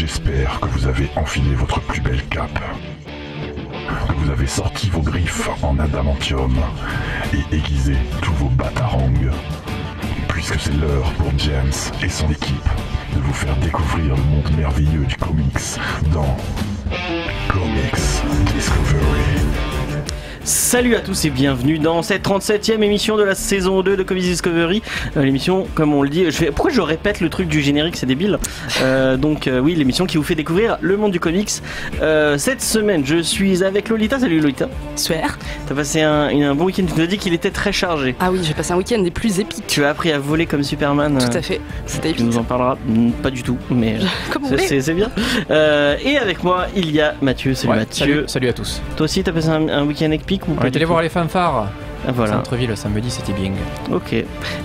J'espère que vous avez enfilé votre plus belle cape, que vous avez sorti vos griffes en adamantium et aiguisé tous vos batarangs, puisque c'est l'heure pour James et son équipe de vous faire découvrir le monde merveilleux du comics dans Comics Discovery. Salut à tous et bienvenue dans cette 37e émission de la saison 2 de Comics Discovery. L'émission, comme on le dit, pourquoi je répète le truc du générique, c'est débile. Oui, l'émission qui vous fait découvrir le monde du comics. Cette semaine, je suis avec Lolita. Salut Lolita. Super. T'as passé un bon week-end, tu nous as dit qu'il était très chargé. Ah oui, j'ai passé un week-end des plus épiques. Tu as appris à voler comme Superman. Tout à fait, c'était épique. Tu nous en parleras pas du tout, mais c'est bien. Et avec moi, il y a Mathieu. Salut Mathieu. Salut à tous. Toi aussi, t'as passé un week-end épique ou on est allé voir les fanfares. Voilà. Centre-ville samedi, c'était bien. Ok.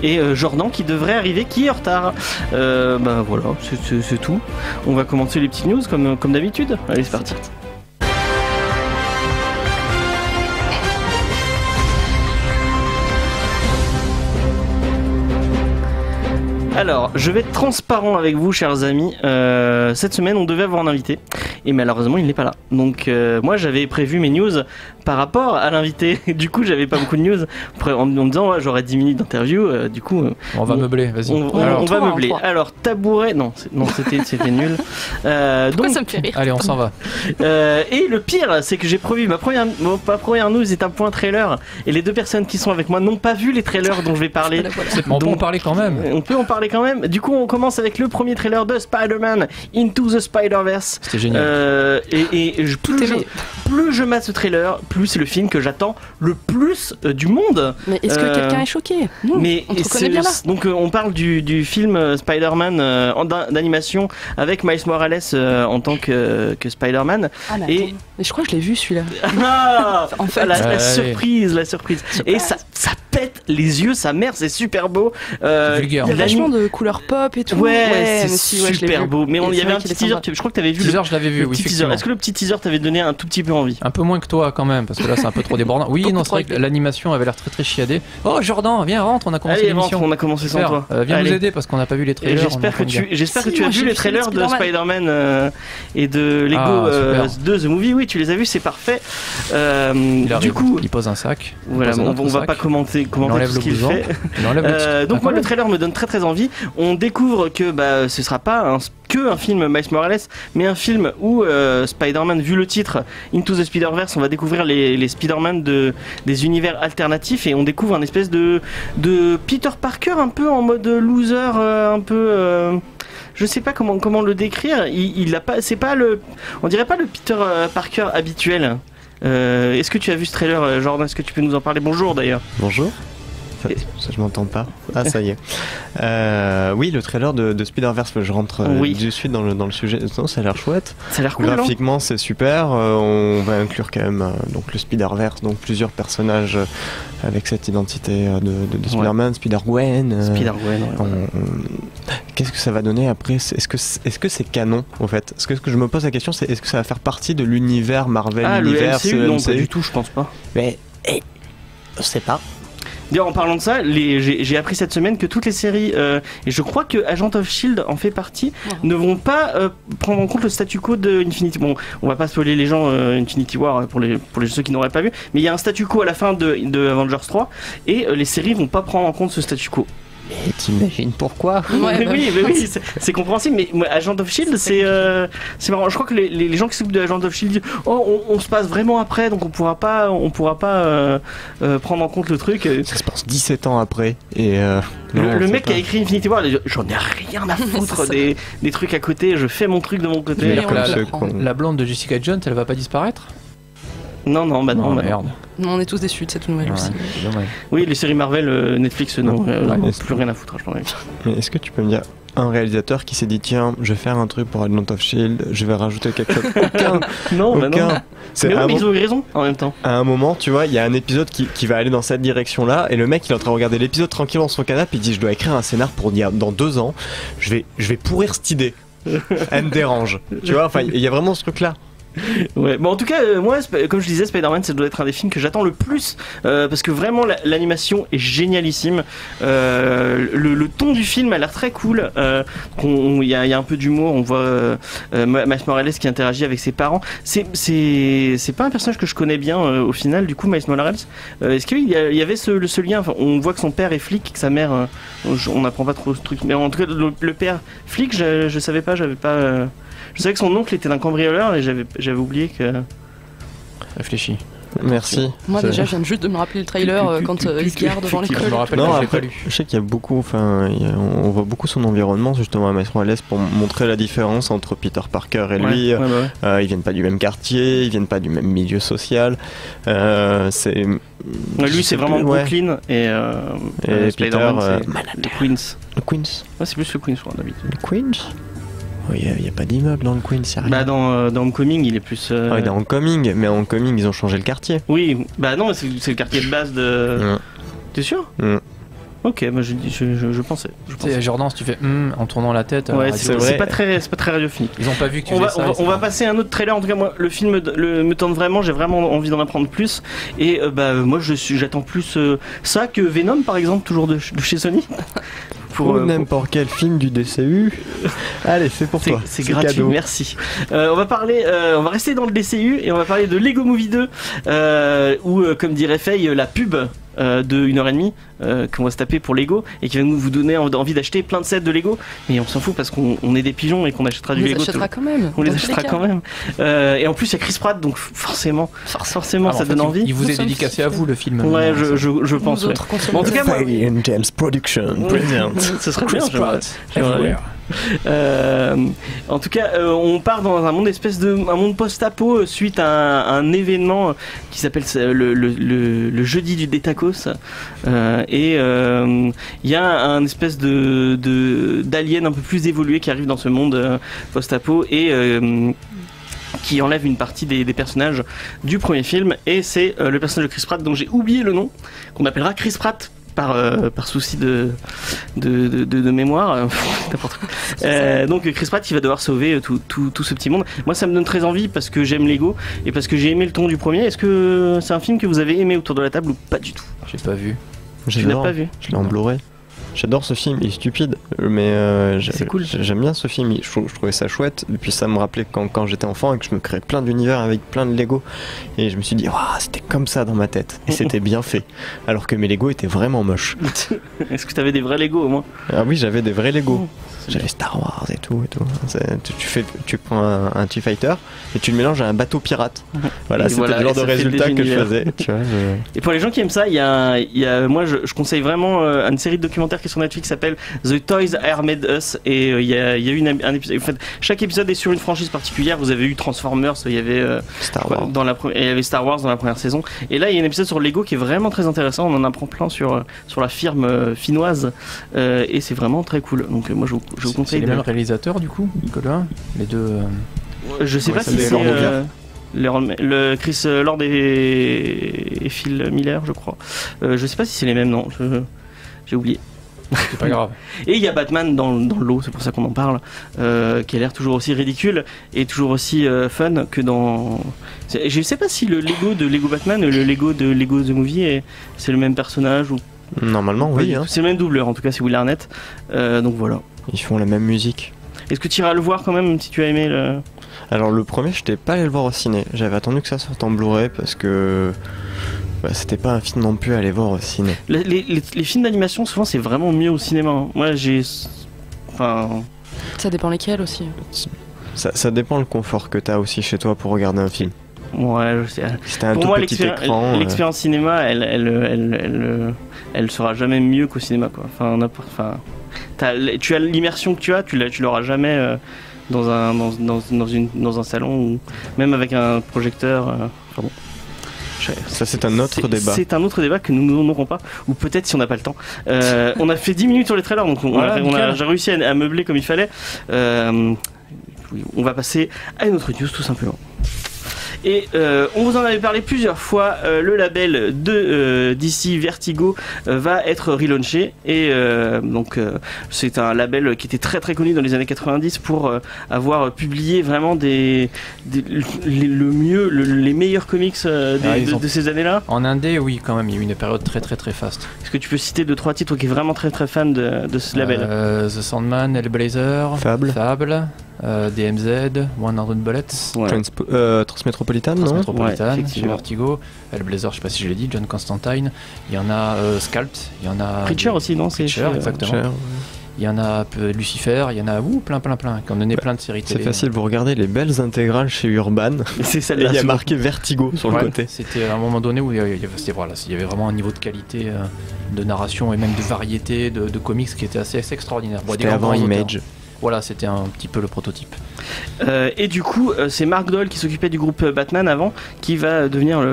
Et Jordan qui devrait arriver, qui est en retard. Voilà, c'est tout. On va commencer les petites news comme d'habitude. Allez, c'est parti. Alors, je vais être transparent avec vous, chers amis. Cette semaine, on devait avoir un invité. Et malheureusement, il n'est pas là. Donc, moi, j'avais prévu mes news par rapport à l'invité. Du coup, j'avais pas beaucoup de news. En me disant, ouais, j'aurais 10 minutes d'interview. Du coup, on va meubler, vas-y. On va meubler. Alors, tabouret. Non, c'était nul. Pourquoi ça me fait rire? Allez, on s'en va. Et le pire, c'est que j'ai prévu ma première news est un point trailer. Et les deux personnes qui sont avec moi n'ont pas vu les trailers dont je vais parler. On peut en parler quand même. On peut en parler quand même. Du coup, on commence avec le premier trailer de Spider-Man Into the Spider-Verse. C'était génial. Plus je mate ce trailer, plus c'est le film que j'attends le plus du monde. Mais est-ce que quelqu'un est choqué? Mais on te connaît bien là. Donc on parle du film Spider-Man d'animation avec Miles Morales en tant que Spider-Man. Ah mais je crois que je l'ai vu celui-là. En fait, la surprise. Et ça pète les yeux, sa mère, c'est super beau. Il y a vachement de couleurs pop et tout. Ouais, c'est super beau. Mais il y avait un petit teaser, je crois que t'avais vu. Teaser, je l'avais vu, oui. Est-ce que le petit teaser t'avait donné un tout petit peu envie? Un peu moins que toi quand même, parce que là c'est un peu trop débordant. Oui, non, c'est vrai que l'animation avait l'air très très chiadée. Oh Jordan, viens, rentre, on a commencé l'émission. On a commencé sans toi. Viens nous aider parce qu'on n'a pas vu les trailers. J'espère que tu as vu les trailers de Spider-Man et de Lego 2 The Movie. Oui, tu les as vus, c'est parfait. Du coup, il pose un sac. Voilà, on va pas commenter tout ce qu'il fait. Donc moi le trailer me donne très très envie. On découvre que ce sera pas que un film Miles Morales, mais un film où Spider-Man, vu le titre Into the Spider-Verse, on va découvrir les Spider-Man des univers alternatifs et on découvre un espèce de Peter Parker un peu en mode loser, un peu je sais pas comment le décrire. On dirait pas le Peter Parker habituel. Est-ce que tu as vu ce trailer, Jordan? Est-ce que tu peux nous en parler? Bonjour d'ailleurs. Bonjour. Ça, je m'entends pas. Ah, ça y est. Oui, le trailer de Spider-Verse, je rentre de suite dans le sujet. Non, ça a l'air chouette. Ça a l'air cool. Graphiquement, c'est super. On va inclure quand même donc le Spider-Verse, donc plusieurs personnages avec cette identité de Spider-Man, Spider-Gwen. Qu'est-ce que ça va donner après? Est-ce que c'est canon en fait? Ce que je me pose la question, c'est est-ce que ça va faire partie de l'univers Marvel, l'univers MCU? Non, pas du tout, je pense pas. Mais je sais pas. D'ailleurs, en parlant de ça, j'ai appris cette semaine que toutes les séries, et je crois que Agent of Shield en fait partie, ne vont pas prendre en compte le statu quo de Infinity. Bon, on va pas spoiler les gens Infinity War pour ceux qui n'auraient pas vu, mais il y a un statu quo à la fin de Avengers 3, et les séries vont pas prendre en compte ce statu quo. Mais t'imagines pourquoi? Oui, c'est compréhensible. Mais Agent of Shield, c'est marrant. Je crois que les gens qui s'occupent de Agent of Shield disent on se passe vraiment après, donc on pourra pas prendre en compte le truc. Ça se passe 17 ans après. Et le mec qui a écrit Infinity War, j'en ai rien à foutre des trucs à côté. Je fais mon truc de mon côté. La blonde de Jessica Jones, elle va pas disparaître? Non, merde. Non, on est tous déçus de cette nouvelle aussi. Oui, les séries Marvel, Netflix, non, plus rien à foutre, je pense. Mais est-ce que tu peux me dire un réalisateur qui s'est dit tiens, je vais faire un truc pour Agent of Shield, je vais rajouter quelque chose? Aucun. Non. Mais ils ont eu raison en même temps. À un moment, tu vois, il y a un épisode qui va aller dans cette direction-là, et le mec il est en train de regarder l'épisode tranquille dans son canapé, il dit je dois écrire un scénar pour dire dans 2 ans, je vais pourrir cette idée. Elle me dérange. Tu vois, enfin, il y a vraiment ce truc-là. Ouais, bon en tout cas moi comme je disais Spider-Man ça doit être un des films que j'attends le plus parce que vraiment l'animation est génialissime, le ton du film a l'air très cool, il y a un peu d'humour, on voit Miles Morales qui interagit avec ses parents, c'est pas un personnage que je connais bien au final du coup Miles Morales, est-ce qu'il y avait ce lien, enfin, on voit que son père est flic, que sa mère on n'apprend pas trop ce truc, mais en tout cas le père flic je savais pas, je savais que son oncle était un cambrioleur et j'avais oublié que... Réfléchis. Merci. Moi déjà, je viens juste de me rappeler le trailer quand il se gare devant l'école. Je me rappelle non, que après, je sais qu'il y a beaucoup, on voit beaucoup son environnement justement à Miles Morales pour montrer la différence entre Peter Parker et lui. Ils viennent pas du même quartier, ils viennent pas du même milieu social. Lui c'est vraiment Brooklyn et Spider-Man c'est le Queens. Le Queens. Ouais, c'est plus le Queens pour d'habitude. Le Queens. Il n'y a pas d'immeuble dans le Queens, c'est rien. Bah dans Homecoming il est plus... dans Homecoming, mais en Homecoming ils ont changé le quartier. Oui, bah non c'est le quartier de base de... T'es sûr? Ok, bah je pensais. Jordan, si tu fais en tournant la tête... Ouais, c'est pas très radiophonique. Ils ont pas vu que tu faisais ça. On va passer à un autre trailer, en tout cas moi le film me tente vraiment, j'ai vraiment envie d'en apprendre plus. Et moi j'attends plus ça que Venom par exemple, toujours de chez Sony. Pour n'importe quel film du DCU. Allez, c'est pour toi. C'est gratuit, cadeau. Merci. On va rester dans le DCU et on va parler de Lego Movie 2 où, comme dirait Faye, la pub de 1h30 qu'on va se taper pour Lego et qui va vous donner envie d'acheter plein de sets de Lego, mais on s'en fout parce qu'on est des pigeons et qu'on achètera du Lego. On les achètera quand même. Et en plus il y a Chris Pratt, donc forcément ça donne envie. Il vous est dédicacé à vous le film. Ouais, je pense. Ouais. Bon, en tout cas, Faye and James Production present. Ce serait bien. En tout cas, on part dans un monde un monde post-apo suite à un événement qui s'appelle le jeudi des tacos. Et il y a un espèce d'alien un peu plus évolué qui arrive dans ce monde post-apo et qui enlève une partie des personnages du premier film. Et c'est le personnage de Chris Pratt dont j'ai oublié le nom, qu'on appellera Chris Pratt par souci de mémoire. N'importe quoi. Donc Chris Pratt il va devoir sauver tout ce petit monde. Moi ça me donne très envie parce que j'aime Lego et parce que j'ai aimé le ton du premier. Est-ce que c'est un film que vous avez aimé autour de la table ou pas du tout? J'ai pas vu. Je l'ai pas vu. Je l'ai en Blu-ray. J'adore ce film, il est stupide, mais c'est cool. J'aime bien ce film, je trouvais ça chouette, et puis ça me rappelait quand j'étais enfant et que je me créais plein d'univers avec plein de Lego, et je me suis dit, c'était comme ça dans ma tête, et c'était bien fait, alors que mes Lego étaient vraiment moches. Est-ce que t'avais des vrais Lego au moins? Ah oui, j'avais des vrais Lego. J'avais Star Wars et tout. Tu prends un TIE Fighter et tu le mélanges à un bateau pirate. Voilà, c'était le genre de résultat que je faisais. Tu vois, Et pour les gens qui aiment ça, moi je conseille vraiment une série de documentaires qui est sur Netflix qui s'appelle The Toys Are Made Us. Et il y a eu un épisode. En fait, chaque épisode est sur une franchise particulière. Vous avez eu Transformers, il y avait Star Wars. Il y avait Star Wars dans la première saison. Et là, il y a un épisode sur Lego qui est vraiment très intéressant. On en apprend plein sur la firme finnoise. Et c'est vraiment très cool. Donc moi je vous conseille. C'est les mêmes réalisateurs du coup, Nicolas? Les deux. Je sais pas si c'est le Chris Lord et Phil Miller, je crois. Je sais pas si c'est les mêmes, non. J'ai oublié. C'est pas grave. Et il y a Batman dans le lot, c'est pour ça qu'on en parle, qui a l'air toujours aussi ridicule et toujours aussi fun que dans. Je sais pas si le Lego de Lego Batman et le Lego de Lego The Movie c'est le même personnage ou. Normalement, oui. Hein. C'est le même doubleur, en tout cas, c'est Will Arnett. Donc voilà. Ils font la même musique. Est-ce que tu iras le voir quand même si tu as aimé le. Alors, le premier, je n'étais pas allé le voir au ciné. J'avais attendu que ça sorte en Blu-ray parce que. C'était pas un film non plus à aller voir au ciné. Les films d'animation, souvent, c'est vraiment mieux au cinéma. Moi, j'ai. Enfin. Ça dépend lesquels aussi. Ça dépend le confort que t'as aussi chez toi pour regarder un film. Ouais, je sais. C'était un tout petit écran. L'expérience cinéma, elle sera jamais mieux qu'au cinéma, quoi. Tu as l'immersion que tu l'auras jamais dans un salon ou même avec un projecteur. Pardon. Ça c'est un autre débat. C'est un autre débat que nous n'aurons pas, ou peut-être si on n'a pas le temps. On a fait 10 minutes sur les trailers, donc j'ai réussi à meubler comme il fallait. On va passer à une autre news tout simplement. Et on vous en avait parlé plusieurs fois, le label de DC Vertigo va être relaunché. Et donc c'est un label qui était très très connu dans les années 90 pour avoir publié vraiment les meilleurs comics de ces années-là. En indé, oui, quand même, il y a eu une période très très très faste. Est-ce que tu peux citer 2-3 titres qui est vraiment très très fan de ce label? The Sandman, Hellblazer, Fable, DMZ, 100 Bullets, Transmetropolitan, non? Transmetropolitan, chez Vertigo, Hellblazer, je sais pas si je l'ai dit, John Constantine, il y en a Sculpt, il y en a Preacher aussi, non? Preacher, exactement. Il y en a Lucifer, il y a plein, qui ont donné plein de séries télé. C'est facile, vous regardez les belles intégrales chez Urban, et il y a marqué Vertigo sur le côté. C'était à un moment donné où il y avait vraiment un niveau de qualité de narration et même de variété de comics qui était assez extraordinaire. C'était avant Image. Voilà, c'était un petit peu le prototype. Et du coup, c'est Mark Doyle qui s'occupait du groupe Batman avant, qui va devenir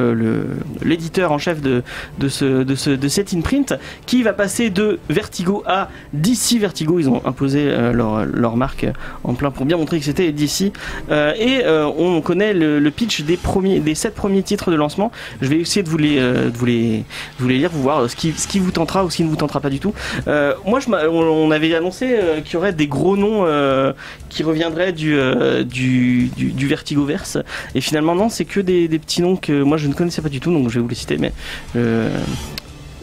l'éditeur en chef de cet imprint, qui va passer de Vertigo à DC Vertigo. Ils ont imposé leur marque en plein pour bien montrer que c'était DC. Et on connaît le pitch des 7 premiers titres de lancement. Je vais essayer de vous les lire, vous voir ce qui vous tentera ou ce qui ne vous tentera pas du tout. On avait annoncé qu'il y aurait des gros noms qui reviendraient du Vertigoverse, et finalement non, c'est que des petits noms que moi je ne connaissais pas du tout, donc je vais vous les citer, mais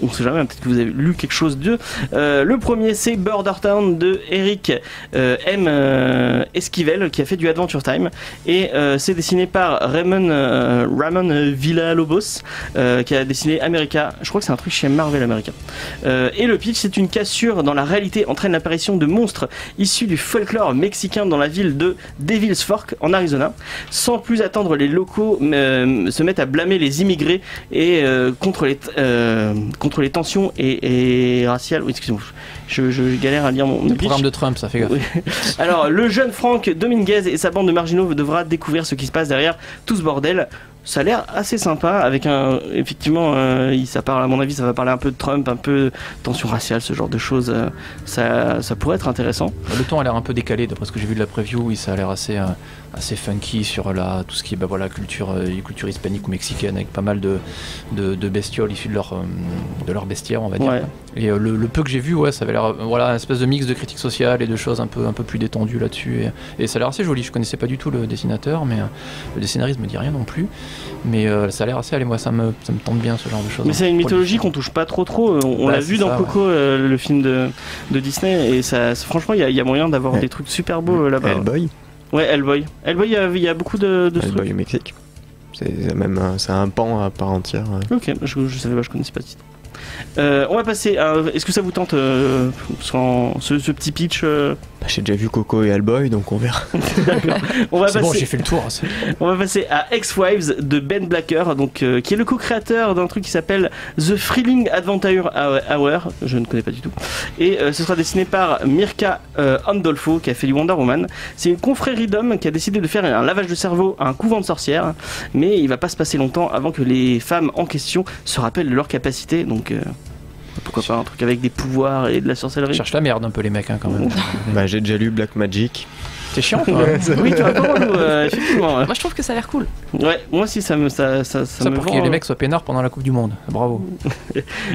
on sait jamais, peut-être que vous avez lu quelque chose d'eux. Le premier, c'est Border Town de Eric M. Esquivel, qui a fait du Adventure Time, et c'est dessiné par Ramon Villalobos, qui a dessiné America. Je crois que c'est un truc chez Marvel America. Et le pitch, c'est une cassure dans la réalité entraîne l'apparition de monstres issus du folklore mexicain dans la ville de Devil's Fork en Arizona. Sans plus attendre, les locaux se mettent à blâmer les immigrés et contre les tensions et raciales. Oui, excusez-moi, je galère à lire mon pitch. Le programme de Trump, ça fait gaffe. Oui. Alors, le jeune Frank Dominguez et sa bande de marginaux devra découvrir ce qui se passe derrière tout ce bordel. Ça a l'air assez sympa, avec effectivement, ça parle, à mon avis, ça va parler un peu de Trump, un peu de tension raciale, ce genre de choses. Ça pourrait être intéressant. Le ton a l'air un peu décalé, d'après ce que j'ai vu de la preview. Oui, ça a l'air assez funky sur tout ce qui est culture hispanique ou mexicaine, avec pas mal de bestioles issues de leur bestiaire, on va dire. Ouais. Et le peu que j'ai vu, ça avait l'air une espèce de mix de critique sociale et de choses un peu plus détendues là-dessus. Et ça a l'air assez joli. Je connaissais pas du tout le dessinateur, mais le scénariste me dit rien non plus. Mais ça a l'air assez, moi ça me tente bien ce genre de choses. Mais c'est une mythologie qu'on touche pas trop. On l'a vu dans Coco, le film de Disney, et franchement il y a moyen d'avoir des trucs super beaux là-bas. Hellboy. Ouais, Hellboy, il y a beaucoup de Hellboy au Mexique. C'est un pan à part entière. Ouais. Ok, je savais pas, je connaissais pas ce titre. On va passer à... Est-ce que ça vous tente ce petit pitch J'ai déjà vu Coco et Hellboy, donc on verra. D'accord. Bon, j'ai fait le tour. On va passer à Ex-Wives de Ben Blacker, qui est le co-créateur d'un truc qui s'appelle The Thrilling Adventure Hour. Je ne connais pas du tout. Et ce sera dessiné par Mirka Andolfo, qui a fait du Wonder Woman. C'est une confrérie d'hommes qui a décidé de faire un lavage de cerveau à un couvent de sorcières, mais il va pas se passer longtemps avant que les femmes en question se rappellent de leurs capacités. Donc pourquoi pas un truc avec des pouvoirs et de la sorcellerie. Ils cherchent la merde un peu les mecs quand même. J'ai déjà lu Black Magic. C'est chiant toi. Oui, tu vas pas relou, effectivement. Moi je trouve que ça a l'air cool. Ouais, moi aussi ça me pour que les mecs soient peinards pendant la Coupe du Monde. Bravo.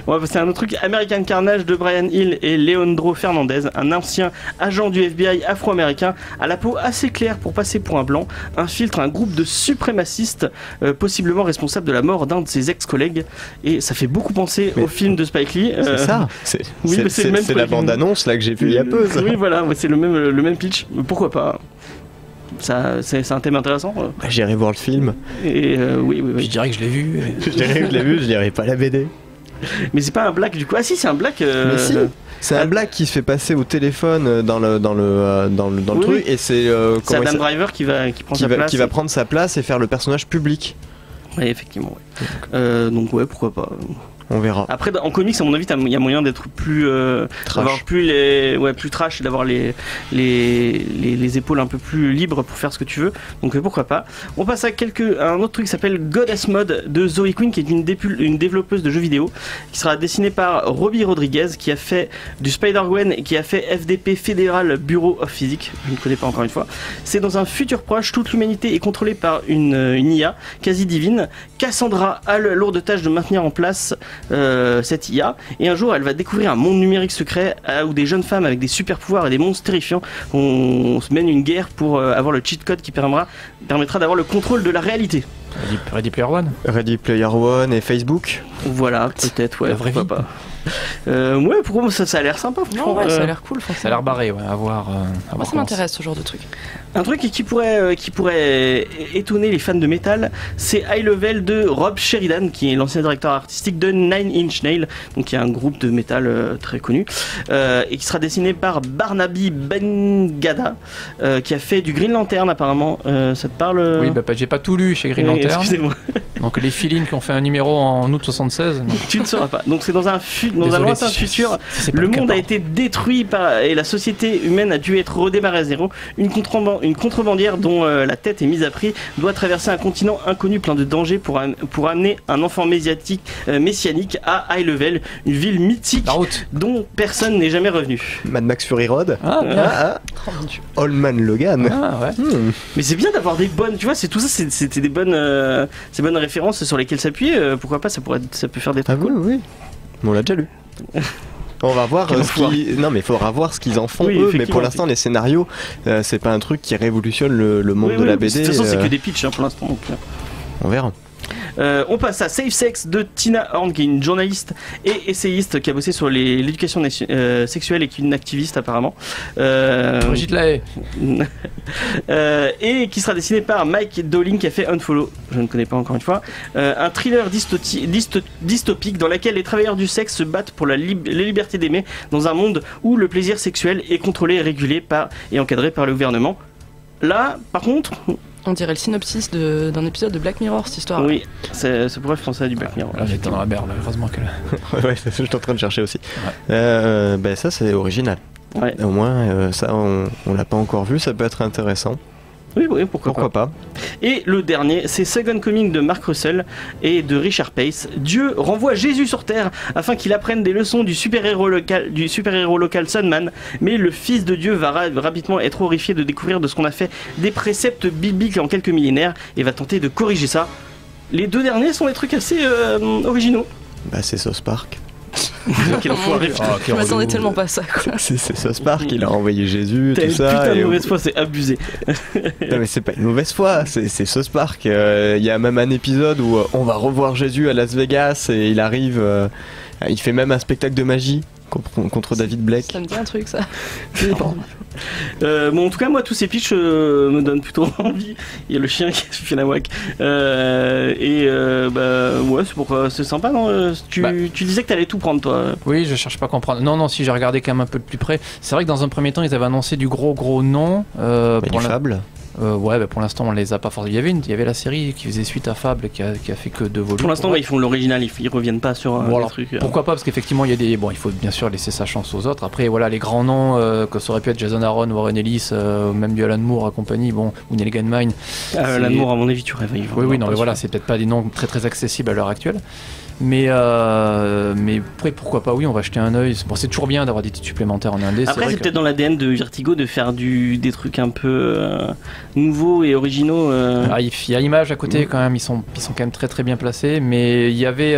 On va passer à un autre truc, American Carnage de Brian Hill et Leandro Fernandez, un ancien agent du FBI afro-américain à la peau assez claire pour passer pour un blanc, infiltre un groupe de suprémacistes possiblement responsables de la mort d'un de ses ex-collègues, et ça fait beaucoup penser au film de Spike Lee. C'est ça. C'est la bande-annonce là que j'ai vue il y a peu. Ça. Oui, voilà, c'est le même pitch. Pourquoi pas? C'est un thème intéressant. J'irai voir le film. Et oui. Je dirais que je l'ai vu. Je dirais pas la BD. Mais c'est pas un black du coup. Ah si, c'est un black. Mais si. C'est un black qui se fait passer au téléphone dans le truc, et c'est Adam Driver qui prend sa place. Qui va prendre sa place et faire le personnage public. Oui, effectivement. Ouais. Donc ouais, pourquoi pas. On verra. Après, en comics, à mon avis, il y a moyen d'être plus trash, plus trash, et d'avoir les épaules un peu plus libres pour faire ce que tu veux. Donc pourquoi pas. On passe à un autre truc qui s'appelle Goddess Mode de Zoe Quinn, qui est une développeuse de jeux vidéo, qui sera dessinée par Robbie Rodriguez, qui a fait du Spider-Gwen et qui a fait FDP Federal Bureau of Physics. Je ne connais pas encore une fois. C'est dans un futur proche, toute l'humanité est contrôlée par une IA quasi divine. Cassandra a la lourde tâche de maintenir en place cette IA, et un jour elle va découvrir un monde numérique secret où des jeunes femmes avec des super pouvoirs et des monstres terrifiants on se mène une guerre pour avoir le cheat code qui permettra d'avoir le contrôle de la réalité. Ready Player One. Ready Player One et Facebook. Voilà, peut-être, ouais, pourquoi pas. Ouais, pour moi ça a l'air sympa. Non, ouais, ça a l'air cool. Ça a l'air barré, ouais, à voir. Moi, ça m'intéresse ce genre de truc. Un truc qui pourrait étonner les fans de métal, c'est High Level de Rob Sheridan, qui est l'ancien directeur artistique de Nine Inch Nails, donc qui est un groupe de métal très connu, et qui sera dessiné par Barnaby Bengada, qui a fait du Green Lantern apparemment. Ça te parle Oui, bah j'ai pas tout lu chez Green Lantern. Excusez-moi. Donc les Feelings qui ont fait un numéro en août 76. Non. Tu ne sauras pas. Donc c'est dans un lointain futur, le monde a été détruit et la société humaine a dû être redémarrée à zéro. Une contrebandière dont la tête est mise à prix doit traverser un continent inconnu plein de dangers pour amener un enfant messianique à High Level, une ville mythique dont personne n'est jamais revenu. Mad Max Fury Road. Old Man Logan. Mais c'est bien d'avoir des bonnes, tu vois, c'est tout ça, c'était des bonnes références sur lesquelles s'appuyer. Pourquoi pas, ça peut faire des trucs cool. Oui. On l'a déjà lu. On va voir Non mais il faudra voir ce qu'ils en font eux, mais pour l'instant les scénarios c'est pas un truc qui révolutionne le monde de la BD. De toute façon c'est que des pitchs pour l'instant. Donc, on verra. On passe à Safe Sex de Tina Horn, qui est une journaliste et essayiste qui a bossé sur l'éducation sexuelle et qui est une activiste apparemment. Brigitte Lahaye. Et qui sera dessinée par Mike Dowling, qui a fait Unfollow, je ne connais pas encore une fois. Un thriller dystopique dans lequel les travailleurs du sexe se battent pour les libertés d'aimer dans un monde où le plaisir sexuel est contrôlé et régulé et encadré par le gouvernement. Là, par contre... On dirait le synopsis d'un épisode de Black Mirror, cette histoire. Oui, ça pourrait faire penser à du Black Mirror. Là, j'étais dans la merde, heureusement qu'elle... ouais, je suis en train de chercher aussi. Ouais. Ça, c'est original. Ouais. Au moins, ça, on l'a pas encore vu, ça peut être intéressant. Oui, pourquoi pas. Et le dernier, c'est Second Coming de Mark Russell et de Richard Pace. Dieu renvoie Jésus sur Terre afin qu'il apprenne des leçons du super-héros local Sunman, mais le fils de Dieu va rapidement être horrifié de découvrir de ce qu'on a fait des préceptes bibliques en quelques millénaires et va tenter de corriger ça. Les deux derniers sont des trucs assez originaux. Bah c'est South Park. Je m'attendais tellement pas à ça, quoi. C'est South Park, il a envoyé Jésus, tout ça. Putain de mauvaise foi, c'est abusé. Non mais c'est pas une mauvaise foi, c'est South Park. Il y a même un épisode où on va revoir Jésus à Las Vegas et il arrive, il fait même un spectacle de magie contre David Blake. Ça me dit un truc, ça. Bon, en tout cas, moi, tous ces pitchs me donnent plutôt envie. Il y a le chien qui fait la whack. Ouais, c'est sympa, non tu disais que t'allais tout prendre, toi. Oui, je cherche pas à comprendre. Non, si j'ai regardé quand même un peu de plus près. C'est vrai que dans un premier temps, ils avaient annoncé du gros nom. Pour Fable. Pour l'instant on les a pas forcément. Il y avait la série qui faisait suite à Fable qui a fait que 2 volumes. Pour l'instant ils font l'original, ils reviennent pas sur les trucs. Pourquoi pas, parce qu'effectivement il y a des. Bon, il faut bien sûr laisser sa chance aux autres. Après voilà, les grands noms que ça aurait pu être Jason Aaron, Warren Ellis, même du Alan Moore et compagnie, ou Neil Gaiman. Alan Moore, à mon avis, tu rêves. Oui, non mais voilà, c'est peut-être pas des noms très accessibles à l'heure actuelle. Mais après, pourquoi pas, oui, on va jeter un œil. Bon, c'est toujours bien d'avoir des titres supplémentaires en indé. Après, c'est peut-être dans l'ADN de Vertigo de faire des trucs un peu nouveaux et originaux. Il y a Image à côté quand même, ils sont quand même très bien placés. Mais il y avait,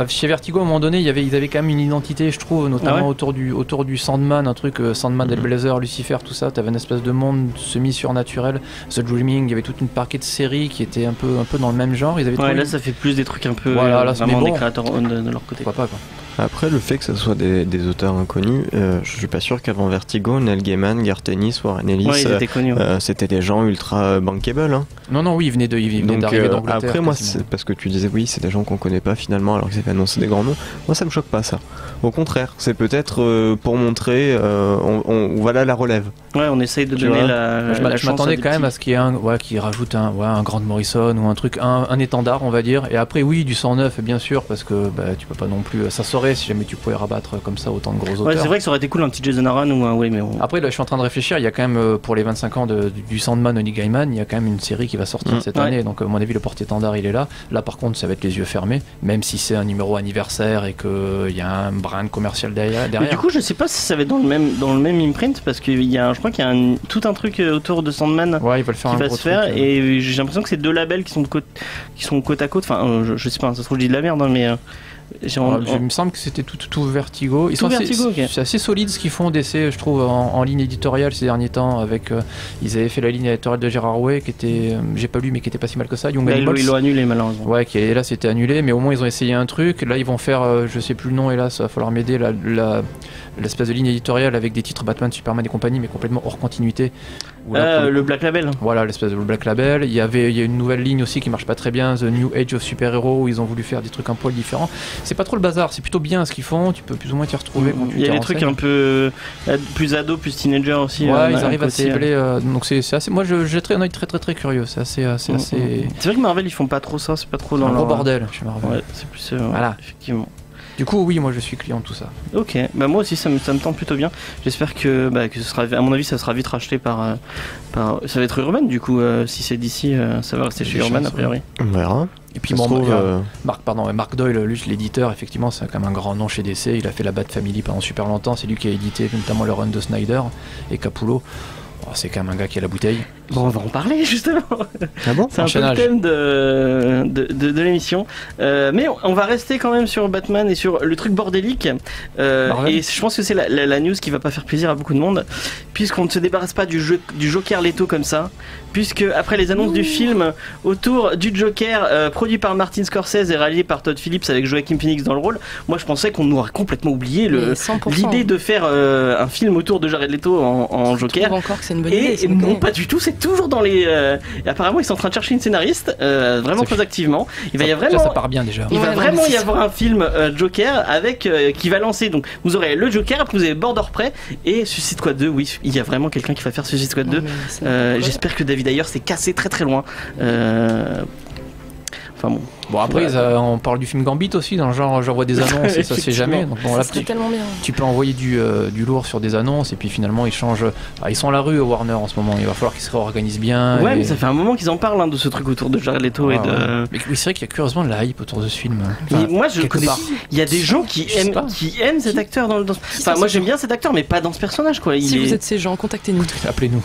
chez Vertigo, à un moment donné, ils avaient quand même une identité, je trouve, notamment autour du Sandman, un truc, Sandman, Hellblazer, Lucifer, tout ça. T'avais une espèce de monde semi-surnaturel. The Dreaming, il y avait toute une parquet de séries qui étaient un peu dans le même genre. Ils avaient là, ça fait plus des trucs un peu. Voilà, vraiment des créateurs de leur côté. Pourquoi pas, quoi. Après, le fait que ce soit des auteurs inconnus, je suis pas sûr qu'avant Vertigo, Neil Gaiman, Garth Ennis, Warren Ellis, c'était des gens ultra bankable. Hein. Non, oui, ils venaient d'arriver d'Angleterre. Après, moi, c'est parce que tu disais oui, c'est des gens qu'on connaît pas finalement, alors qu'ils avaient annoncé des grands noms. Moi, ça me choque pas ça. Au contraire, c'est peut-être pour montrer, voilà la relève. Ouais, on essaye de donner la chance. Je m'attendais quand même à ce qu'il y ait qui rajoute un Grant Morrison ou un truc, un étendard, on va dire. Et après, oui, du 109, bien sûr, parce que tu peux pas non plus. Ça saurait si jamais tu pouvais rabattre comme ça autant de gros auteurs. Ouais, c'est vrai que ça aurait été cool un petit Jason Aaron ou un mais Après, là, je suis en train de réfléchir. Il y a quand même pour les 25 ans du Sandman de Neil Gaiman, il y a quand même une série qui va sortir cette année. Donc, à mon avis, le porte-étendard, il est là. Là, par contre, ça va être les yeux fermés, même si c'est un numéro anniversaire et qu'il y a un brand commercial derrière. Mais du coup, je sais pas si ça va être dans le même imprint, parce qu'il y a, je crois qu'il y a tout un truc autour de Sandman ils veulent faire qui va se faire, et j'ai l'impression que c'est deux labels qui sont côte à côte. Enfin, je sais pas, ça se trouve, je dis de la merde, mais. Il me semble que c'était tout Vertigo. C'est assez solide ce qu'ils font DC, je trouve, en ligne éditoriale ces derniers temps. Avec, ils avaient fait la ligne éditoriale de Gerard Way qui était, j'ai pas lu, mais qui était pas si mal que ça. Young Animals. Ils l'ont annulé malheureusement. Ouais, là c'était annulé, mais au moins ils ont essayé un truc. Là ils vont faire, je sais plus le nom, hélas, ça va falloir m'aider. L'espèce de ligne éditoriale avec des titres Batman, Superman et compagnie, mais complètement hors continuité. Le Black Label. Voilà, l'espèce de Black Label. Il y a une nouvelle ligne aussi qui marche pas très bien, The New Age of Super Hero, où ils ont voulu faire des trucs un poil différents. C'est pas trop le bazar, c'est plutôt bien ce qu'ils font, tu peux plus ou moins t'y retrouver. Il y a des trucs un peu plus ado, plus teenager aussi. Ouais, ils arrivent à cibler. Donc c'est assez. Moi je jetterai un œil très très très curieux. C'est assez. C'est vrai que Marvel ils font pas trop ça, c'est pas trop dans un gros bordel chez Marvel. Ouais, c'est plus. Voilà. Effectivement. Du coup, oui, moi je suis client de tout ça. Ok, bah moi aussi ça me tente plutôt bien. J'espère que ce sera, à mon avis, ça sera vite racheté par ça va être Urban du coup. Si c'est d'ici, ça va rester chez Urban a priori. On verra. Et puis Mark Doyle, lui, l'éditeur, effectivement, c'est quand même un grand nom chez DC. Il a fait la Bat Family pendant super longtemps. C'est lui qui a édité notamment le run de Snyder et Capullo. C'est quand même un gars qui a la bouteille. Bon, on va en parler justement. Ah bon? C'est un peu le thème de l'émission. Mais on va rester quand même sur Batman et sur le truc bordélique. Et je pense que c'est la news qui va pas faire plaisir à beaucoup de monde, puisqu'on ne se débarrasse pas du Joker Leto comme ça. Puisque après les annonces du film autour du Joker, produit par Martin Scorsese et réalisé par Todd Phillips avec Joaquin Phoenix dans le rôle, moi je pensais qu'on aurait complètement oublié l'idée de faire un film autour de Jared Leto en Joker. Je trouve encore que c'est une bonne idée. Et non, pas du tout, c'est toujours dans les. Apparemment, ils sont en train de chercher une scénariste vraiment très activement. Il va y avoir vraiment. Ça part bien déjà. Il va vraiment y avoir un film Joker avec qui va lancer. Donc, vous aurez le Joker, après vous avez Border Prey et Suicide Squad 2. Oui, il y a vraiment quelqu'un qui va faire Suicide Squad 2. J'espère que David Ayer s'est cassé très très loin. Enfin bon après on parle du film Gambit aussi, dans le genre j'envoie des annonces et ça se fait jamais. Donc bon, là, tu peux envoyer du lourd sur des annonces et puis finalement ils changent. Ils sont à la rue Warner en ce moment, il va falloir qu'ils se réorganisent bien. Ouais, mais ça fait un moment qu'ils en parlent de ce truc autour de Jared Leto et de. Mais oui, c'est vrai qu'il y a curieusement de la hype autour de ce film. Enfin, moi je connais. Il y a des gens qui aiment cet acteur dans. Enfin moi j'aime bien cet acteur mais pas dans ce personnage quoi. Si vous êtes ces gens, contactez-nous. Appelez-nous.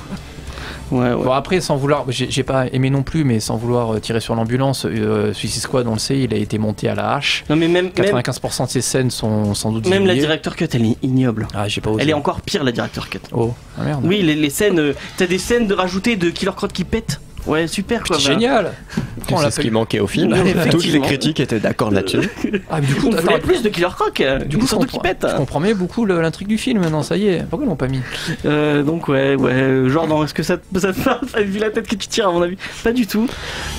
Ouais. Bon après sans vouloir, j'ai pas aimé non plus, mais sans vouloir tirer sur l'ambulance, Suicide Squad on le sait, il a été monté à la hache. Non mais même 95% de ces scènes sont sans doute même la director cut elle est ignoble. J'ai pas osé. Elle est encore pire la director cut. Oh merde. Oui les scènes, t'as des scènes de rajouter de Killer Croc qui pètent. Ouais, super quoi. C'est génial. C'est ce qui manquait au film. Toutes les critiques étaient d'accord là-dessus. Mais du coup, on voulait plus de Killer Croc. Du coup, surtout qui pète. Je comprends mieux beaucoup l'intrigue du film. Non, ça y est. Pourquoi ils l'ont pas mis? Donc ouais. Genre, est-ce que ça vu la tête que tu tires à mon avis? Pas du tout.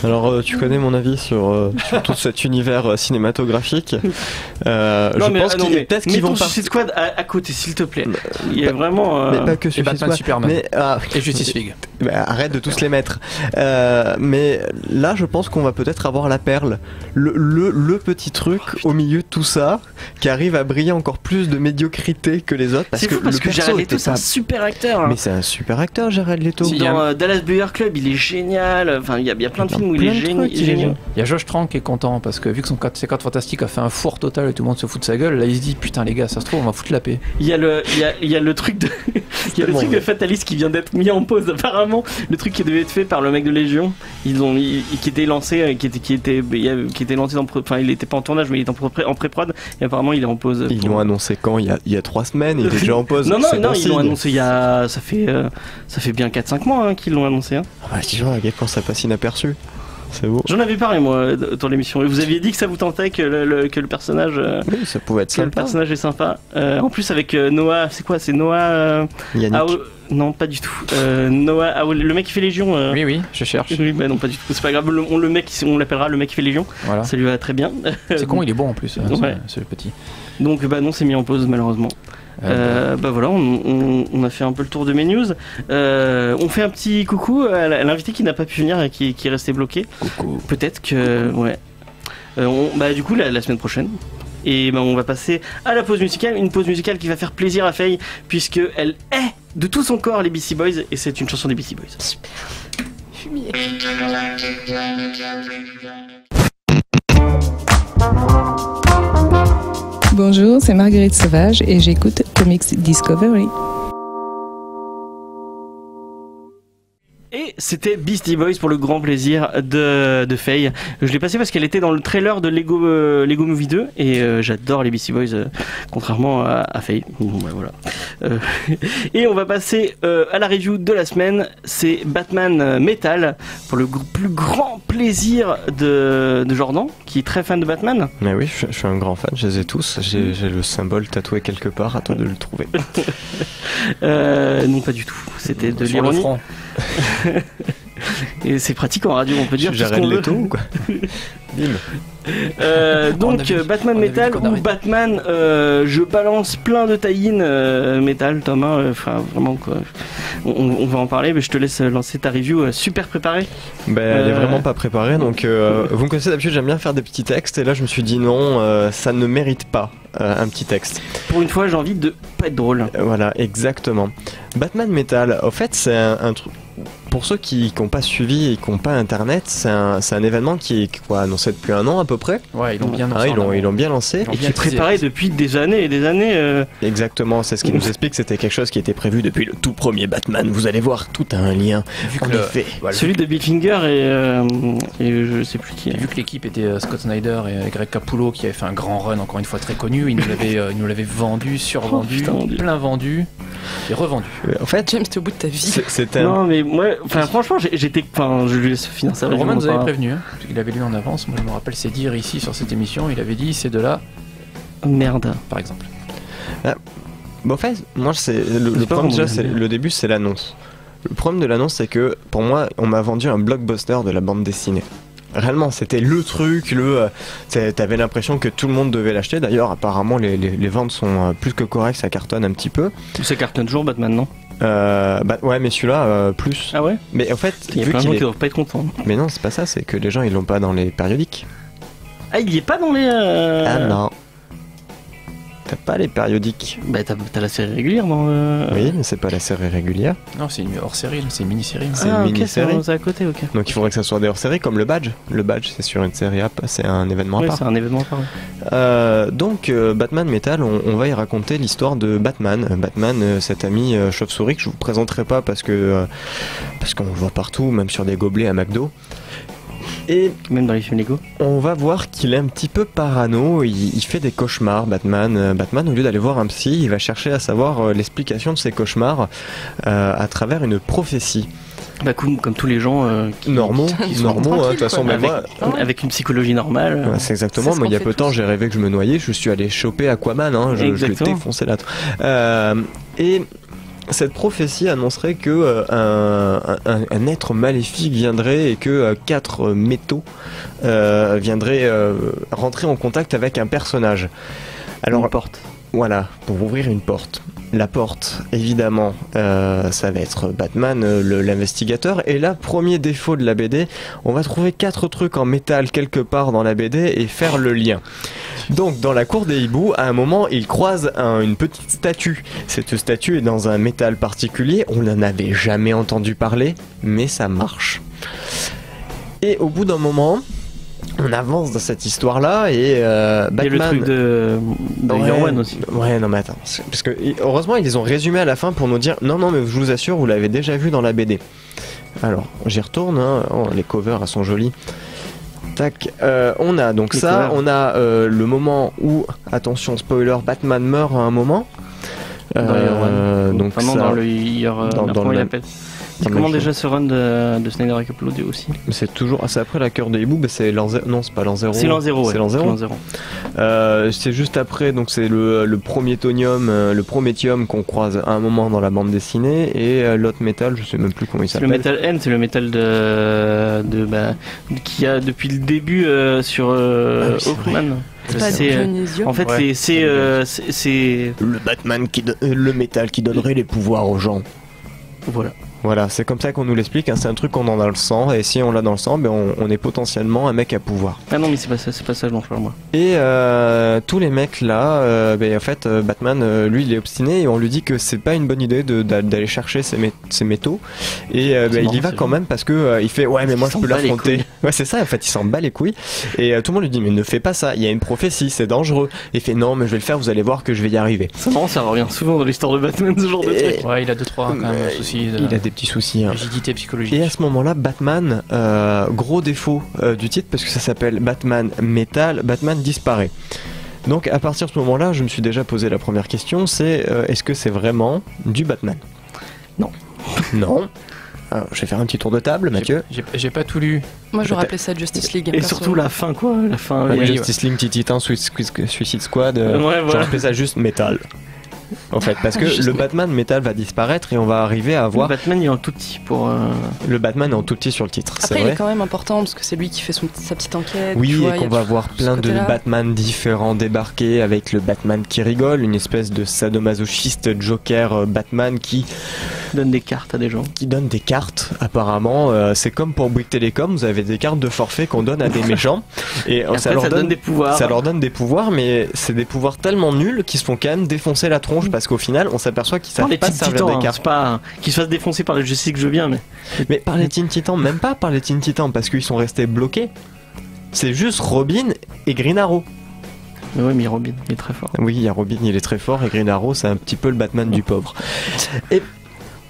Alors, tu connais mon avis sur tout cet univers cinématographique. Je pense peut-être qu'ils vont Suicide Squad à côté, s'il te plaît. Il y a vraiment. Mais pas que Suicide Squad. Superman. Et Justice League. Arrête de tous les mettre. Mais là je pense qu'on va peut-être avoir la perle, le petit truc au milieu de tout ça qui arrive à briller encore plus de médiocrité que les autres, parce que Jared Leto c'est un super acteur. Mais c'est un super acteur Jared Leto. Dans Dallas Buyers Club il est génial. Enfin il y a plein de films où il est génial. Il y a Josh Trank qui est content parce que vu que ses 4 fantastiques a fait un four total et tout le monde se fout de sa gueule, là il se dit putain les gars ça se trouve on va foutre la paix. Il y a le truc de de Fatalis qui vient d'être mis en pause apparemment, le truc qui devait être fait par le mec de Légion. Qui était lancé, qui était lancé enfin il était pas en tournage mais il était en pré-prod et apparemment il est en pause. Ils l'ont annoncé quand? Il y a 3 semaines, il est déjà en pause. Non, ils l'ont annoncé ça fait bien 4-5 mois qu'ils l'ont annoncé. Tu vois à quel point ça passe inaperçu. C'est beau. J'en avais parlé moi dans l'émission. Et vous aviez dit que ça vous tentait que le personnage. Oui, ça pouvait être sympa. Le personnage est sympa. En plus avec Noah, c'est quoi? C'est Noah. Yannick. Non, pas du tout. Noah, le mec qui fait Légion. Oui, je cherche. Oui, bah non, pas du tout. C'est pas grave. On l'appellera le mec qui fait Légion. Voilà. Ça lui va très bien. C'est con, il est bon en plus. Ouais. C'est le petit. Donc non, c'est mis en pause malheureusement. Voilà, on a fait un peu le tour de mes news. On fait un petit coucou à l'invité qui n'a pas pu venir et qui est resté bloqué. Coucou. Peut-être que ouais. Du coup la semaine prochaine. Et on va passer à la pause musicale, une pause musicale qui va faire plaisir à Faye puisque elle est de tout son corps les Beastie Boys et c'est une chanson des Beastie Boys. Super. Fumier. Bonjour, c'est Marguerite Sauvage et j'écoute Comics Discovery. Et c'était Beastie Boys pour le grand plaisir de Faye. Je l'ai passé parce qu'elle était dans le trailer de Lego Movie 2 et j'adore les Beastie Boys contrairement à Faye. Voilà. Et on va passer à la review de la semaine. C'est Batman Metal pour le plus grand plaisir de Jordan qui est très fan de Batman. Mais oui, je suis un grand fan, je les ai tous. J'ai le symbole tatoué quelque part, à toi de le trouver. Non, pas du tout. C'était de l'ironie. Et c'est pratique en radio, on peut dire. J'arrête les taux ou quoi? Donc Batman Metal ou Batman, je balance plein de tie-in Metal, Thomas. Enfin vraiment quoi. On va en parler, mais je te laisse lancer ta review super préparée. Elle est vraiment pas préparée, donc vous me connaissez d'habitude, j'aime bien faire des petits textes, et là je me suis dit non, ça ne mérite pas un petit texte. Pour une fois, j'ai envie de pas être drôle. Voilà, exactement. Batman Metal, au fait, c'est un truc. Pour ceux qui n'ont pas suivi et qui n'ont pas internet, c'est un événement qui est annoncé depuis 1 an à peu près. Ouais, ils l'ont bien lancé. Ils l'ont bien lancé. Et qui est préparé depuis des années et des années. Exactement, c'est ce qui nous explique que c'était quelque chose qui était prévu depuis le tout premier Batman. Vous allez voir, tout a un lien. En effet. Celui de Bill Finger et je sais plus qui. Et vu que l'équipe était Scott Snyder et Greg Capullo qui avait fait un grand run, encore une fois très connu, ils nous l'avaient vendu, survendu, plein vendu et revendu. En fait, James, t'es au bout de ta vie. C'était non mais moi, franchement, je lui laisse finir sa Roman nous avait prévenu, parce qu'il avait lu en avance. Moi je me rappelle ses dires ici sur cette émission, il avait dit c'est de là. Merde. Par exemple. En fait, moi c'est le problème déjà, c'est le début, c'est l'annonce. Le problème de l'annonce, c'est que pour moi, on m'a vendu un blockbuster de la bande dessinée. Réellement, c'était le truc, t'avais l'impression que tout le monde devait l'acheter. D'ailleurs, apparemment, les ventes sont plus que correctes, ça cartonne un petit peu. Ça cartonne toujours Batman, non? Ouais, mais celui-là, plus. Ah ouais? Mais en fait, il y a plein de gens qui doivent pas être contents. Mais non, c'est pas ça, c'est que les gens ils l'ont pas dans les périodiques. Ah, il y est pas dans les. Ah non. T'as pas les périodiques. T'as la série régulière dans. Oui, mais c'est pas la série régulière. Non, c'est une hors-série, c'est une mini-série. C'est une mini-série. C'est à côté, ok. Donc il faudrait que ça soit des hors-séries comme le Badge. Le Badge, c'est sur une série c'est un événement à part. C'est un événement à part. Donc Batman Metal, on va y raconter l'histoire de Batman. Batman, cet ami chauve-souris que je vous présenterai pas parce qu'on le voit partout, même sur des gobelets à McDo. Et même dans les films Lego, on va voir qu'il est un petit peu parano, il fait des cauchemars, Batman. Batman, au lieu d'aller voir un psy, il va chercher à savoir l'explication de ses cauchemars à travers une prophétie. Comme tous les gens normaux, de toute façon, avec une psychologie normale. Ouais, c'est exactement. Moi, il y a peu de temps, j'ai rêvé que je me noyais, je suis allé choper Aquaman, je l'ai défoncé là. Et cette prophétie annoncerait que un être maléfique viendrait et que 4 métaux viendraient rentrer en contact avec un personnage. Alors, une porte. Voilà, pour ouvrir une porte. La porte, évidemment, ça va être Batman, l'investigateur. Et là, premier défaut de la BD, on va trouver 4 trucs en métal quelque part dans la BD et faire le lien. Donc, dans la cour des hiboux, à un moment, il croise une petite statue. Cette statue est dans un métal particulier. On n'en avait jamais entendu parler, mais ça marche. Et au bout d'un moment, on avance dans cette histoire-là et Batman... Et le truc de One aussi. Ouais, non mais attends, parce que heureusement ils les ont résumés à la fin pour nous dire non mais je vous assure, vous l'avez déjà vu dans la BD. Alors, j'y retourne, les covers elles sont jolies. Tac, on a donc les ça, covers. On a le moment où, attention spoiler, Batman meurt à un moment. Donc ça, dans le year, dans le Comment déjà ce run de Snyder et Capullo aussi? C'est toujours. C'est après La Cœur des hiboux, c'est l'an 0. Non, c'est pas l'an 0. C'est l'an 0. C'est l'an 0. C'est juste après, donc c'est le Prométhonium, le Prométhium qu'on croise à un moment dans la bande dessinée, et l'autre métal, je sais même plus comment il s'appelle. Le Metal N, c'est le métal qui a depuis le début sur Hawkman. En fait, c'est le Batman le métal qui donnerait les pouvoirs aux gens. Voilà, c'est comme ça qu'on nous l'explique, hein, c'est un truc qu'on a dans le sang, et si on l'a dans le sang, on est potentiellement un mec à pouvoir. Ah non, mais c'est pas ça dont je parle moi. Et tous les mecs là, en fait, Batman, lui, il est obstiné, et on lui dit que c'est pas une bonne idée d'aller chercher ces métaux, et il y va quand même parce que il fait mais moi je peux l'affronter. Ouais, c'est ça, en fait, il s'en bat les couilles, et tout le monde lui dit mais ne fais pas ça, il y a une prophétie, c'est dangereux. Et il fait non, mais je vais le faire, vous allez voir que je vais y arriver. C'est marrant, ça revient souvent dans l'histoire de Batman, ce genre de truc. Ouais, il a 2-3 quand même soucis. Il a des petits soucis. Rigidité psychologique. Et à ce moment-là, Batman, gros défaut du titre, parce que ça s'appelle Batman Metal, Batman disparaît. Donc à partir de ce moment-là, je me suis déjà posé la première question, c'est est-ce que c'est vraiment du Batman? Non. Non. Alors, je vais faire un petit tour de table, Mathieu. J'ai pas tout lu. Moi j'aurais appelé ça Justice League. Et surtout la fin, quoi. La fin. Justice League, Titan, Suicide Squad. J'aurais appelé ça juste Metal. En fait, parce que le Batman Metal va disparaître et on va arriver à avoir. Le Batman il est en tout petit pour. Le Batman est en tout petit sur le titre. Après, c'est il vrai. est quand même important parce que c'est lui qui fait sa petite enquête. Oui, et qu'on va voir plein de Batman différents débarquer avec le Batman qui rigole, une espèce de sadomasochiste Joker Batman qui donne des cartes à des gens. Qui donne des cartes, apparemment. C'est comme pour Bouygues Télécom, vous avez des cartes de forfait qu'on donne à des méchants. Et après, ça leur donne des pouvoirs. Ça leur donne des pouvoirs, mais c'est des pouvoirs tellement nuls qu'ils se font quand même défoncer la tronche parce qu'au final, on s'aperçoit qu'ils savent pas servir des cartes. C'est pas qu'ils se fassent défoncer par les je sais que je viens, mais par les Teen Titans, même pas par les Teen Titans, parce qu'ils sont restés bloqués. C'est juste Robin et Green Arrow. Mais oui, mais Robin, il est très fort. Oui, il y a Robin, il est très fort, et Green Arrow, c'est un petit peu le Batman du pauvre. Et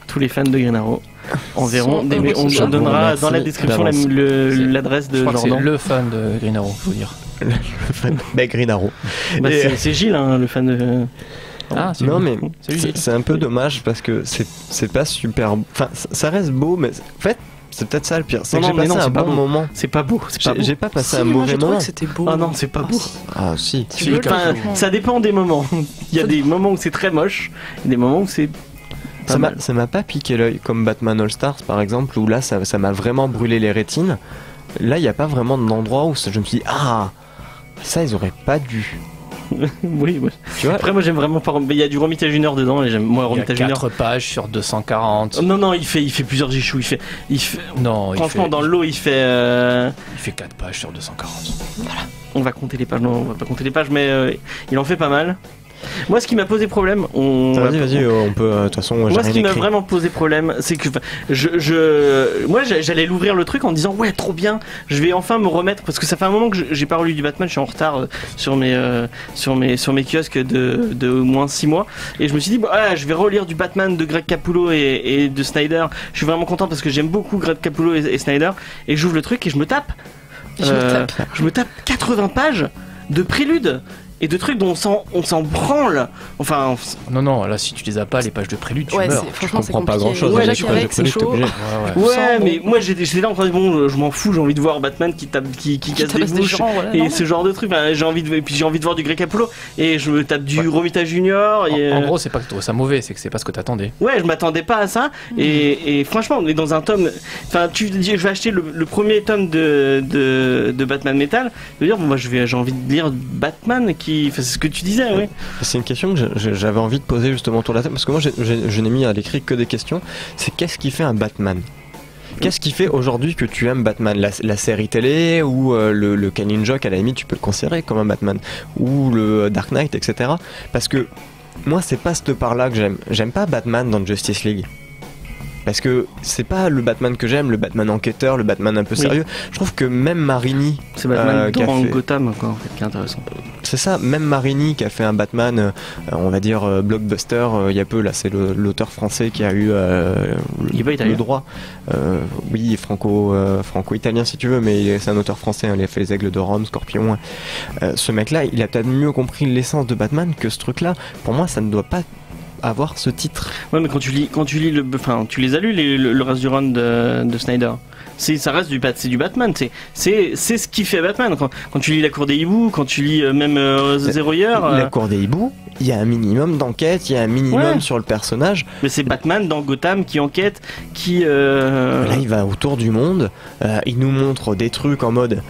tous les fans de Green Arrow enverront on donnera dans la description l'adresse de Jordan. C'est le fan de Green Arrow, faut dire. Le fan de Green Arrow. C'est Gilles, hein, le fan de. Non mais c'est un peu dommage parce que c'est pas super. Enfin, ça reste beau, mais en fait. C'est peut-être ça le pire. C'est que j'ai passé un bon moment. C'est pas beau. J'ai pas passé un mauvais moment. C'était beau. Ah non, c'est pas beau. Ah si. Ça dépend des moments. Il y a des moments où c'est très moche, et des moments où c'est. Ça m'a pas piqué l'œil comme Batman All Stars par exemple, où là ça m'a vraiment brûlé les rétines. Là, il y a pas vraiment d'endroit où je me suis dit ça ils auraient pas dû. Oui. Tu vois, après, moi j'aime vraiment pas. Il y a du Romita Junior dedans et j'aime. Moi, Romita Junior. 4 pages sur 240. Non, il fait plusieurs gichous. Non, franchement, dans le lot, il fait 4 pages sur 240. Voilà. On va compter les pages. Non, on va pas compter les pages, mais il en fait pas mal. Moi, ce qui m'a posé problème, Vas-y, on peut. De toute façon, moi, ce qui m'a vraiment posé problème, c'est que moi, j'allais l'ouvrir le truc en disant ouais, trop bien, je vais enfin me remettre parce que ça fait un moment que j'ai pas relu du Batman, je suis en retard sur mes kiosques de au moins 6 mois, et je me suis dit je vais relire du Batman de Greg Capullo et de Snyder. Je suis vraiment content parce que j'aime beaucoup Greg Capullo et Snyder, et j'ouvre le truc et je me tape 80 pages de prélude et de trucs dont on s'en branle. Enfin, non, là si tu les as pas, les pages de prélude, tu meurs. Je comprends pas grand chose. Ouais, mais moi j'étais là en train de je m'en fous, j'ai envie de voir Batman qui casse des bouches et ce genre de trucs. Enfin, j'ai envie de voir du Greg Capullo et je me tape du Romita Junior. En gros, c'est pas que tu trouves ça mauvais, c'est que c'est pas ce que t'attendais. Ouais, je m'attendais pas à ça. Et franchement, on est dans un tome. Enfin, tu dis, je vais acheter le premier tome de Batman Metal. Je veux dire, j'ai envie de lire Batman c'est ce que tu disais, oui. C'est une question que j'avais envie de poser justement autour de la table, parce que moi je n'ai mis à l'écrit que des questions. C'est qu'est-ce qui fait un Batman? Qu'est-ce qui fait aujourd'hui que tu aimes Batman? La série télé ou le Killing Joke, à la limite tu peux le considérer comme un Batman, ou le Dark Knight, etc. Parce que moi c'est pas cette part-là que j'aime. J'aime pas Batman dans Justice League. Parce que c'est pas le Batman que j'aime, le Batman enquêteur, le Batman un peu sérieux. Je trouve que même Marini, c'est Batman dans Gotham quoi, en fait, qui est intéressant. C'est ça, même Marini qui a fait un Batman, on va dire blockbuster, il y a peu là, c'est l'auteur français qui a eu le droit. Oui, franco-italien si tu veux, mais c'est un auteur français, il a fait Les Aigles de Rome, Scorpion. Ce mec-là, il a peut-être mieux compris l'essence de Batman que ce truc-là. Pour moi, ça ne doit pas avoir ce titre. Ouais, mais quand tu lis tu les as lus le reste du run de Snyder. Ça reste c'est du Batman, c'est ce qui fait Batman. Quand tu lis La Cour des Hiboux, quand tu lis même Zero Year. La Cour des Hiboux, il y a un minimum d'enquête, il y a un minimum sur le personnage. Mais c'est Batman dans Gotham qui enquête, qui. Là, il va autour du monde, il nous montre des trucs en mode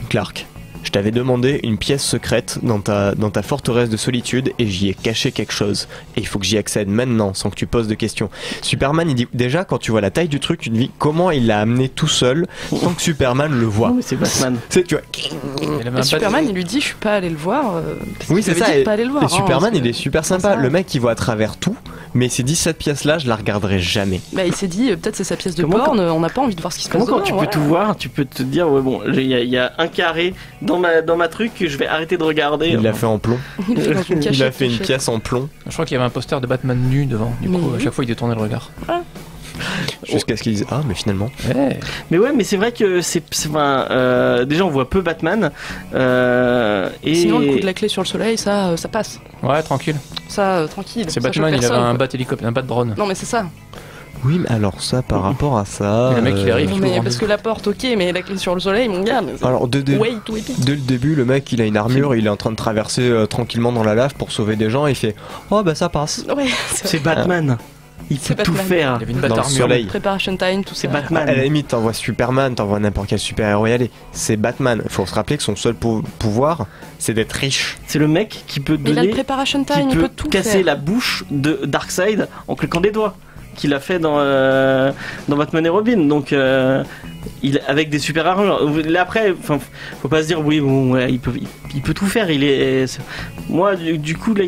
Clark. Je t'avais demandé une pièce secrète dans ta forteresse de solitude et j'y ai caché quelque chose. Et il faut que j'y accède maintenant sans que tu poses de questions. Superman, il dit déjà quand tu vois la taille du truc, tu te dis comment il l'a amené tout seul sans que Superman le voit. Non, mais c'est Batman. Tu vois. Superman, il lui dit je suis pas allé le voir. Oui, c'est ça. Et, pas aller le voir, et Superman, il est super sympa. Ça. Le mec, il voit à travers tout. Mais ces 17 pièces-là, je la regarderai jamais. Bah, il s'est dit, peut-être c'est sa pièce de porn, on n'a pas envie de voir ce qui se passe. Quand tu peux tout voir, tu peux te dire, ouais, bon, il y a un carré dans ma truc, je vais arrêter de regarder. Il l'a fait en plomb. Il a fait une pièce en plomb. Je crois qu'il y avait un poster de Batman nu devant. Du coup, à chaque fois, il détournait le regard. Jusqu'à ce qu'ils disent mais finalement. Ouais. Mais c'est vrai que déjà on voit peu Batman. Et sinon le coup de la clé sur le soleil, ça passe. Ouais, tranquille. Ça tranquille. C'est Batman, il avait un bat hélicoptère, un bat drone. Non mais c'est ça. Oui, mais alors ça, par rapport à ça... Le mec, il arrive... parce que la porte, ok, mais la clé sur le soleil, mon gars... Alors, dès le début, le mec, il a une armure, il est en train de traverser tranquillement dans la lave pour sauver des gens, et il fait « Oh, bah ça passe !» Ouais, c'est Batman. Il peut tout faire. Il avait une dans le soleil. Préparation time, tout ça. C'est Batman. À la limite, t'envoies Superman, t'envoies n'importe quel super-héros y aller. C'est Batman. Faut se rappeler que son seul pouvoir, c'est d'être riche. C'est le mec qui peut donner... Il a le préparation time, il peut tout casser faire. La bouche de Darkseid en cliquant des doigts. Qu'il a fait dans Batman et Robin, donc avec des super armures. Là après, faut pas se dire oui bon ouais, il peut tout faire. Moi du coup là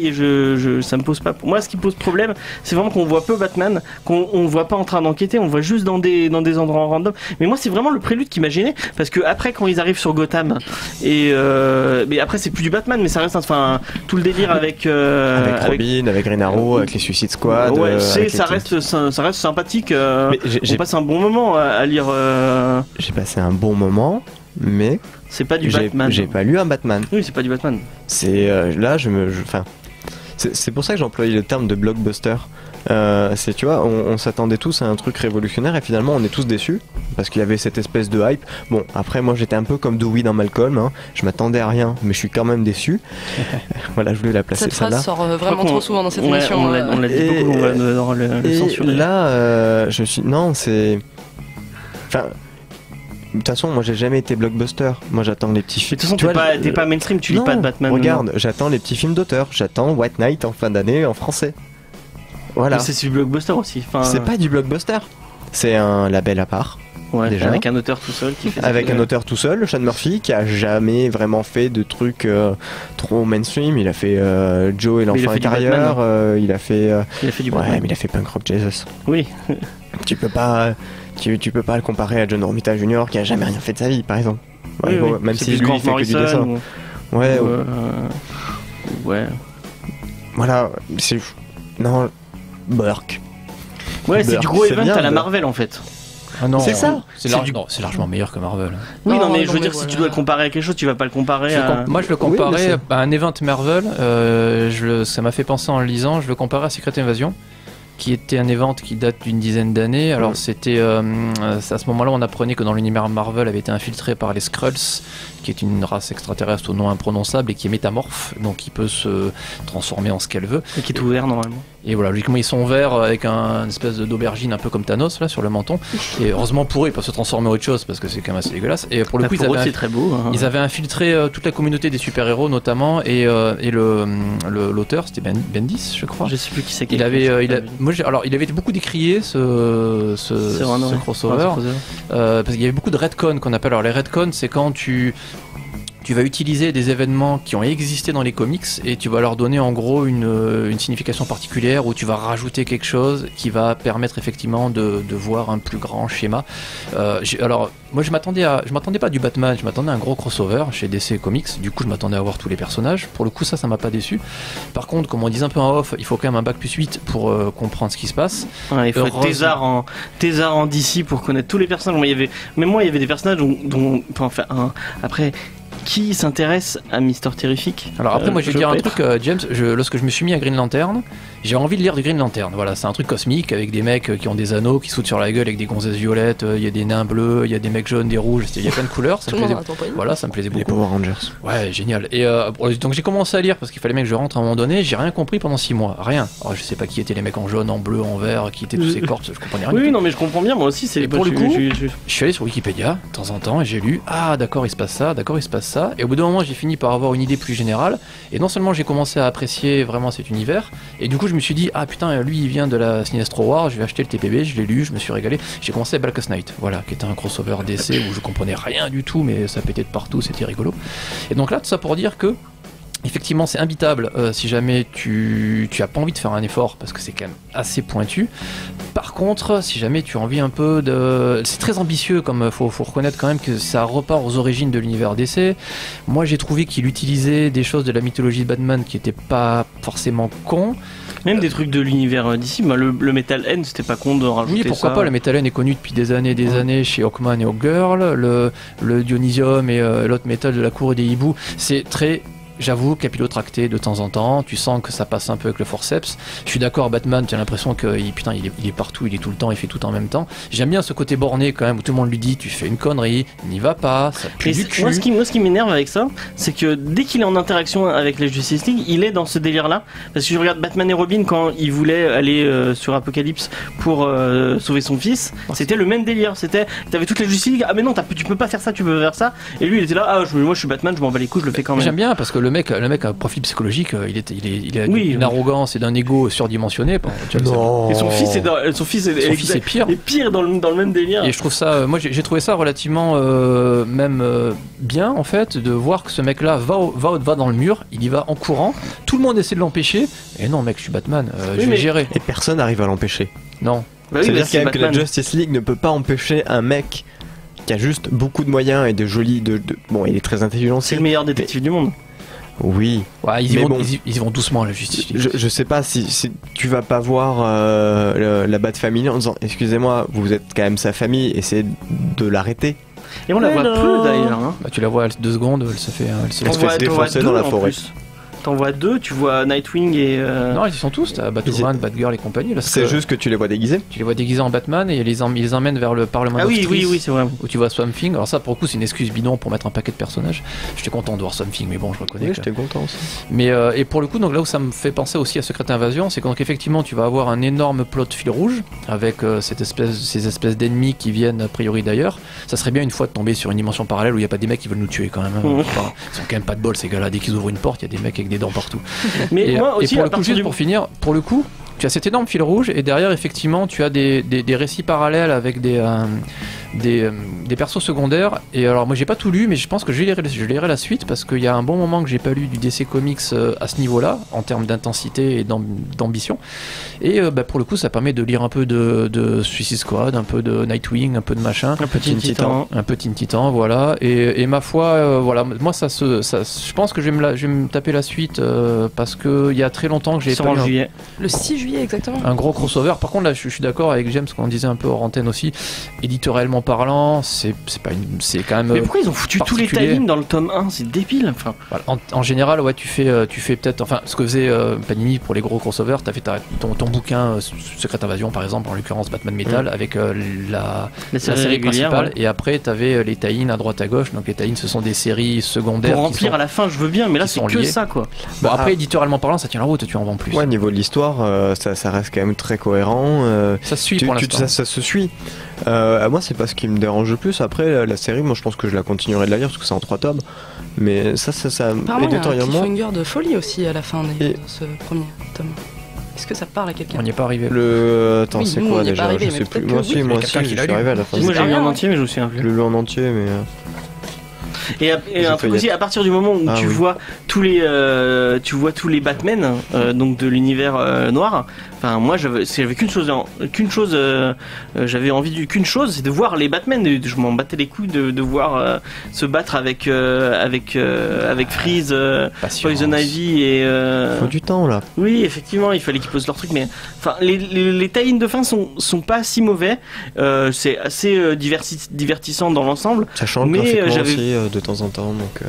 ça me pose pas. Moi ce qui pose problème, c'est vraiment qu'on voit peu Batman, qu'on voit pas en train d'enquêter, on voit juste dans des endroits random. Mais moi c'est vraiment le prélude qui m'a gêné parce que après quand ils arrivent sur Gotham mais après c'est plus du Batman, mais ça reste tout le délire avec Robin, avec Green Arrow, avec les Suicide Squad. Ouais, ça reste sympathique. J'ai passé un bon moment à lire. J'ai passé un bon moment, mais c'est pas du Batman. J'ai pas lu un Batman. Oui, c'est pas du Batman. C'est là, c'est pour ça que j'ai employé le terme de blockbuster. C'est, tu vois, on s'attendait tous à un truc révolutionnaire et finalement on est tous déçus parce qu'il y avait cette espèce de hype. Bon, après moi j'étais un peu comme Dewey dans Malcolm, hein. Je m'attendais à rien, mais je suis quand même déçu. Voilà, je voulais la placer. Cette phrase sort vraiment trop souvent dans cette émission. On l'a dit beaucoup, on va le censurer. Là, c'est... Enfin... De toute façon, moi j'ai jamais été blockbuster. Moi j'attends les petits films. De toute façon, t'es pas mainstream, tu lis pas de Batman. Regarde, j'attends les petits films d'auteur. J'attends White Knight en fin d'année en français. Voilà. Mais c'est du blockbuster aussi. C'est pas du blockbuster. C'est un label à part. Ouais, déjà. Avec un auteur tout seul qui fait avec un auteur tout seul, Sean Murphy, qui a jamais vraiment fait de trucs trop mainstream. Il a fait Joe et l'enfant intérieur. Il a fait du Batman. Ouais, mais il a fait Punk Rock Jesus. Oui. Tu peux pas le comparer à John Romita Jr. qui a jamais rien fait de sa vie, par exemple. Oui, oui. Même si lui il fait que du dessin. Ouais. Voilà, c'est... Non, Burke. Ouais, c'est du gros event à la Marvel en fait. Ah non, c'est ça. C'est largement meilleur que Marvel. Oui, non, mais je veux dire, si tu dois le comparer à quelque chose, tu vas pas le comparer à... Moi, je le comparais à un event Marvel. Ça m'a fait penser en le lisant. Je le comparais à Secret Invasion, qui était un event qui date d'une dizaine d'années. Alors c'était à ce moment-là on apprenait que dans l'univers Marvel avait été infiltré par les Skrulls, qui est une race extraterrestre au nom imprononçable et qui est métamorphe, donc qui peut se transformer en ce qu'elle veut. Et qui est ouvert normalement. Et voilà, logiquement ils sont verts avec une espèce d'aubergine un peu comme Thanos là sur le menton. Et heureusement pour eux ils peuvent se transformer en autre chose parce que c'est quand même assez dégueulasse. Et pour le coup c'est très beau. Hein. Ils avaient infiltré toute la communauté des super-héros notamment et l'auteur c'était Bendis je crois. Je sais plus qui c'est. Il avait été beaucoup décrié ce crossover parce qu'il y avait beaucoup de retcon qu'on appelle. Alors les retcon c'est quand tu vas utiliser des événements qui ont existé dans les comics et tu vas leur donner en gros une signification particulière où tu vas rajouter quelque chose qui va permettre effectivement de voir un plus grand schéma. Alors moi je m'attendais pas à du Batman, je m'attendais à un gros crossover chez DC Comics, du coup je m'attendais à voir tous les personnages. Pour le coup ça m'a pas déçu. Par contre comme on disait un peu en off, il faut quand même un bac+8 pour comprendre ce qui se passe. Ouais, il faut être thésard en DC pour connaître tous les personnages. Moi il y avait des personnages dont après qui s'intéresse à Mister Terrific. Alors après, moi je vais dire un truc, James, lorsque je me suis mis à Green Lantern, j'ai envie de lire du Green Lantern. Voilà, c'est un truc cosmique avec des mecs qui ont des anneaux qui sautent sur la gueule avec des gonzesses violettes, il y a des nains bleus, il y a des mecs jaunes, des rouges, il y a plein de couleurs. Ça me plaisait. Voilà, ça me plaisait beaucoup. Les Power Rangers. Ouais, génial. Et donc j'ai commencé à lire parce qu'il fallait que je rentre à un moment donné. J'ai rien compris pendant 6 mois, rien. Alors je sais pas qui étaient les mecs en jaune, en bleu, en vert, qui étaient tous ces corps, je comprenais rien. Oui, non, mais je comprends bien. Moi aussi, c'est pour le coup. Je suis allé sur Wikipédia de temps en temps et j'ai lu d'accord, il se passe ça, d'accord, il se passe ça. Et au bout d'un moment, j'ai fini par avoir une idée plus générale. Et non seulement j'ai commencé à apprécier vraiment cet univers, et du coup je me suis dit putain, lui il vient de la Sinestro War, je vais acheter le TPB, je l'ai lu, je me suis régalé. J'ai commencé à Blackest Night, voilà, qui était un crossover DC où je comprenais rien du tout, mais ça pétait de partout, c'était rigolo. Et donc là, tout ça pour dire que effectivement, c'est imbitable si jamais tu as pas envie de faire un effort parce que c'est quand même assez pointu. Par contre, si jamais tu as envie un peu de... C'est très ambitieux, comme faut reconnaître quand même que ça repart aux origines de l'univers DC. Moi, j'ai trouvé qu'il utilisait des choses de la mythologie de Batman qui étaient pas forcément cons. Même des trucs de l'univers d'ici, le Metal N, c'était pas con de rajouter ça. Oui, pourquoi pas, le Metal N est connu depuis des années chez Hawkman et Hawkgirl, le Dionysium et l'autre métal de la cour et des hiboux, c'est très... J'avoue, capillotracté de temps en temps, tu sens que ça passe un peu avec le forceps. Je suis d'accord, Batman, tu as l'impression qu'il est partout, il est tout le temps, il fait tout en même temps. J'aime bien ce côté borné quand même, où tout le monde lui dit tu fais une connerie, n'y va pas, ça pue du cul. Moi, ce qui m'énerve avec ça, c'est que dès qu'il est en interaction avec les Justice League, il est dans ce délire-là. Parce que je regarde Batman et Robin quand il voulait aller sur Apocalypse pour sauver son fils, c'était le même délire. T'avais toutes les Justice League, mais non, tu peux pas faire ça, tu peux faire ça. Et lui, il était là, moi je suis Batman, je m'en bats les couilles, je le fais quand même. J'aime bien parce que le mec a un profil psychologique, il a une arrogance et d'un ego surdimensionné. Non. Et son fils est pire dans le même délire. Et je trouve ça, moi j'ai trouvé ça relativement bien en fait, de voir que ce mec-là va dans le mur, il y va en courant, tout le monde essaie de l'empêcher, et non mec, je suis Batman, je vais gérer. Et personne n'arrive à l'empêcher. Non. C'est-à-dire quand même que la Justice League ne peut pas empêcher un mec qui a juste beaucoup de moyens et de jolis... Bon, il est très intelligent. C'est le meilleur détective du monde. Oui. Ouais, ils vont doucement à la justice. Je sais pas si tu vas pas voir la Bat Family en disant excusez-moi, vous êtes quand même sa famille, essayez de l'arrêter. Et on la voit peu d'ailleurs. Hein. Tu la vois 2 secondes, elle se fait défoncer dans la forêt. T'en vois 2, tu vois Nightwing et... Non, ils sont tous, t'as Batwoman, Batgirl et compagnie. C'est juste que tu les vois déguisés. Tu les vois déguisés en Batman et ils les emmènent vers le Parlement of Streets. Oui, c'est vrai. Où tu vois Swamp Thing. Alors ça, pour le coup, c'est une excuse bidon pour mettre un paquet de personnages. J'étais content de voir Swamp Thing, mais bon, je reconnais. Oui, j'étais content aussi. Mais et pour le coup, donc là où ça me fait penser aussi à Secret Invasion, c'est quand effectivement tu vas avoir un énorme plot fil rouge avec ces espèces d'ennemis qui viennent a priori d'ailleurs. Ça serait bien une fois de tomber sur une dimension parallèle où il n'y a pas des mecs qui veulent nous tuer quand même. Ils sont quand même pas de bol ces gars-là. Dès qu'ils ouvrent une porte, il y a des mecs avec des dents partout. Mais moi aussi, et pour le coup, juste pour finir, pour le coup, tu as cet énorme fil rouge et derrière effectivement tu as des récits parallèles avec des persos secondaires. Et alors moi j'ai pas tout lu, mais je pense que je lirai la suite parce qu'il y a un bon moment que j'ai pas lu du DC Comics à ce niveau-là en termes d'intensité et d'ambition. Et pour le coup ça permet de lire un peu de Suicide Squad, un peu de Nightwing, un peu de machin, un peu Teen Titan, voilà. Et ma foi, voilà, moi je pense que je vais me taper la suite parce que il y a très longtemps que j'ai pas lu. Le 6 juillet exactement. Un gros crossover. Par contre là je suis d'accord avec James qu'on disait un peu hors antenne aussi, éditorialement parlant, c'est quand même. Mais pourquoi ils ont foutu tous les timings dans le tome 1? C'est débile. Enfin. Voilà. En général, ouais, tu fais peut-être, enfin, ce que faisait Panini pour les gros crossovers, t'as fait ton bouquin Secret Invasion par exemple, en l'occurrence Batman Metal, avec la série principale, et après t'avais les tie-ins à droite à gauche. Donc les tie-ins, ce sont des séries secondaires. Pour remplir à la fin, je veux bien, mais là c'est que liés. Ça quoi. Bon, après éditorialement parlant, ça tient la route, tu en vends plus. Ouais, niveau de l'histoire, ça reste quand même très cohérent. Ça se suit pour l'instant. Ça se suit. Moi, c'est pas ce qui me dérange le plus. Après, la série, moi, je pense que je la continuerai de la lire parce que c'est en 3 tomes. Mais ça apparemment, il y a un cliffhanger de folie aussi à la fin de ce premier tome. Est-ce que ça parle à quelqu'un? On n'y est pas arrivé. Attends, oui, c'est quoi déjà? Je sais plus. Moi aussi, je suis arrivé à la fin. Moi, j'ai lu en entier, mais je me souviens plus. Je l'ai lu en entier, mais. Et un truc aussi, à partir du moment où tu vois tous les Batman donc de l'univers noir. Enfin, moi j'avais qu'une chose, j'avais envie qu'une chose, c'est de voir les Batman. Je m'en battais les couilles de voir se battre avec Freeze, Poison Ivy et. Il faut du temps là. Oui, effectivement, il fallait qu'ils posent leur truc, mais enfin les tie-ins de fin sont pas si mauvais. C'est assez divertissant dans l'ensemble. Ça change graphiquement aussi de temps en temps, donc...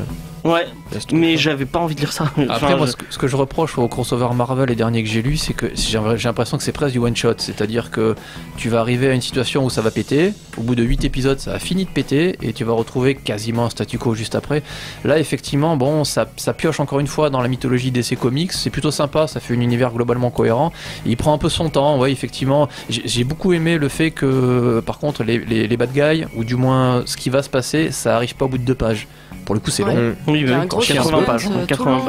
Ouais, mais j'avais pas envie de lire ça. Après, moi, ce que je reproche au crossover Marvel, les derniers que j'ai lus, c'est que j'ai l'impression que c'est presque du one-shot. C'est-à-dire que tu vas arriver à une situation où ça va péter, au bout de 8 épisodes, ça a fini de péter, et tu vas retrouver quasiment un statu quo juste après. Là, effectivement, bon, ça pioche encore une fois dans la mythologie DC Comics, c'est plutôt sympa, ça fait un univers globalement cohérent. Et il prend un peu son temps, ouais, effectivement. J'ai beaucoup aimé le fait que, par contre, les bad guys, ou du moins ce qui va se passer, ça arrive pas au bout de 2 pages. Pour le coup, c'est long. Oui, 80 pages.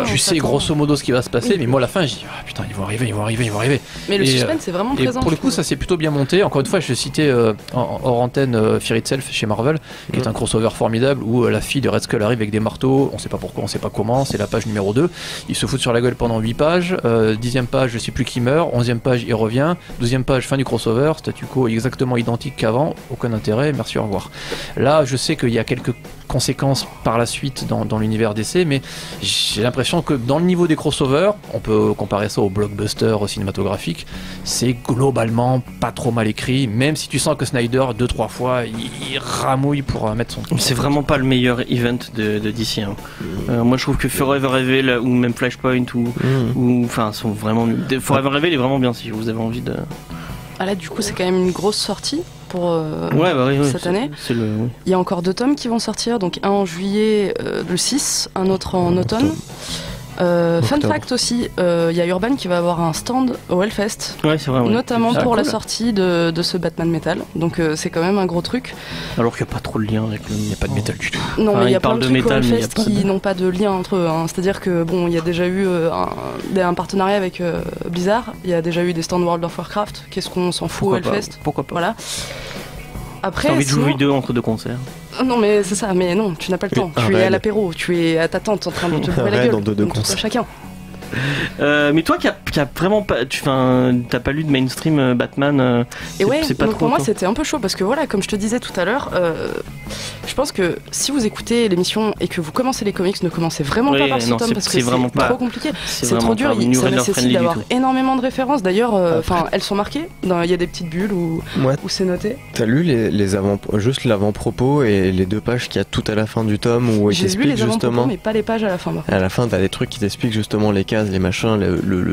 Tu sais grosso modo ce qui va se passer, mais moi à la fin, je dis putain, ils vont arriver. Mais le suspense est vraiment présent. Et pour le coup, ça s'est plutôt bien monté. Encore une fois, je citais hors antenne Fear Itself chez Marvel, qui est un crossover formidable où la fille de Red Skull arrive avec des marteaux, on sait pas pourquoi, on sait pas comment, c'est la page numéro 2. Il se fout sur la gueule pendant 8 pages, 10e page, je sais plus qui meurt, 11e page, il revient, 12e page, fin du crossover, statu quo exactement identique qu'avant, aucun intérêt, merci, au revoir. Là, je sais qu'il y a quelques conséquences par la suite dans l'univers DC, mais j'ai l'impression que dans le niveau des crossovers, on peut comparer ça au blockbuster cinématographique, c'est globalement pas trop mal écrit, même si tu sens que Snyder 2-3 fois il ramouille pour mettre son... C'est vraiment pas le meilleur event de DC. Moi je trouve que Forever Evil ou même Flashpoint ou enfin sont vraiment mieux. Forever Evil est vraiment bien si vous avez envie de... Ah là du coup c'est quand même une grosse sortie pour cette année. Il y a encore 2 tomes qui vont sortir, donc un en juillet, le 6, un autre en automne. Fun fact aussi, il y a Urban qui va avoir un stand au Hellfest, notamment pour la sortie de ce Batman Metal, donc c'est quand même un gros truc. Alors qu'il n'y a pas trop de lien avec il n'y a pas de métal du tout. Non, mais il y a plein de trucs au Hellfest qui n'ont pas de lien entre eux, c'est-à-dire que bon, il y a déjà eu un partenariat avec Blizzard, il y a déjà eu des stands World of Warcraft, qu'est-ce qu'on s'en fout au Hellfest. Pourquoi pas. Voilà. Après, t'as envie de jouer vidéo entre 2 concerts. Non mais c'est ça, mais non, tu n'as pas le temps. Tu es à l'apéro, tu es à ta tente en train de te bourrer la gueule. Dans 2 concerts. Chacun. Mais toi qui a vraiment pas, t'as pas lu de mainstream Batman, et ouais, c'est pas donc trop, pour moi toi. c'était un peu chaud parce que voilà, comme je te disais tout à l'heure, je pense que si vous écoutez l'émission et que vous commencez les comics, ne commencez vraiment pas par ce tome parce que c'est trop compliqué, c'est trop dur, ça nécessite d'avoir énormément de références. D'ailleurs, elles sont marquées, il y a des petites bulles où c'est noté. T'as lu juste l'avant-propos et les 2 pages qu'il y a tout à la fin du tome où il t'explique justement. J'ai lu les avant-propos mais pas les pages à la fin. À la fin, t'as des trucs qui t'expliquent justement les cases, les machins,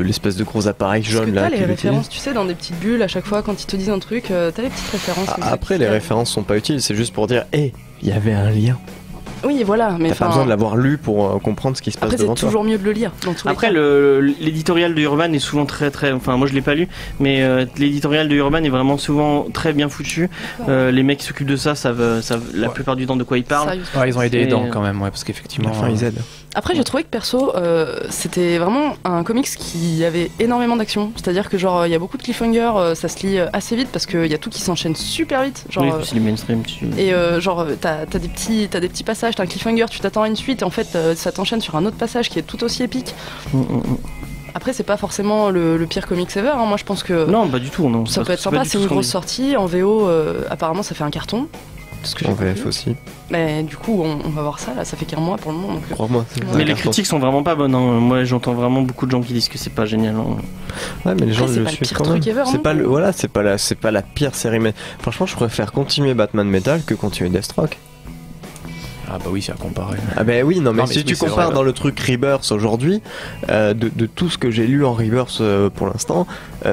l'espèce de gros appareil jaune là. T'as les références, tu sais, dans des petites bulles à chaque fois quand ils te disent un truc, t'as les petites références. Après, les références sont pas utiles, c'est juste pour dire, il y avait un lien. Oui, voilà, mais t'as pas besoin de l'avoir lu pour comprendre ce qui se passe devant toi. Après, c'est toujours mieux de le lire. Après, l'éditorial de Urban est souvent très, enfin, moi je l'ai pas lu, mais l'éditorial de Urban est vraiment souvent très bien foutu. Les mecs qui s'occupent de ça savent la plupart du temps de quoi ils parlent. Ouais, ils ont aidé les dents quand même, parce qu'effectivement, ils aident. Après, j'ai trouvé que perso, c'était vraiment un comics qui avait énormément d'action. C'est-à-dire que genre, il y a beaucoup de cliffhangers, ça se lit assez vite parce qu'il y a tout qui s'enchaîne super vite. Genre, oui, c'est le mainstream. Et genre, t'as des petits passages, t'as un cliffhanger, tu t'attends à une suite, et en fait, ça t'enchaîne sur un autre passage qui est tout aussi épique. Après, c'est pas forcément le pire comics ever. Moi, je pense que non, pas du tout. Non, ça peut être sympa. C'est une grosse sortie en VO. Apparemment, ça fait un carton. En VF aussi. Mais du coup, on va voir ça. Là, ça fait qu'un mois pour le moment. Crois-moi. Mais les critiques sont vraiment pas bonnes. Moi, j'entends vraiment beaucoup de gens qui disent que c'est pas génial. Ouais, mais les gens le suivent quand même. C'est pas la pire série. Mais franchement, je préfère continuer Batman Metal que continuer Deathstroke. Ah bah oui, c'est à comparer. Ah bah oui, non mais si tu compares dans le truc Rebirth aujourd'hui, de tout ce que j'ai lu en Rebirth pour l'instant,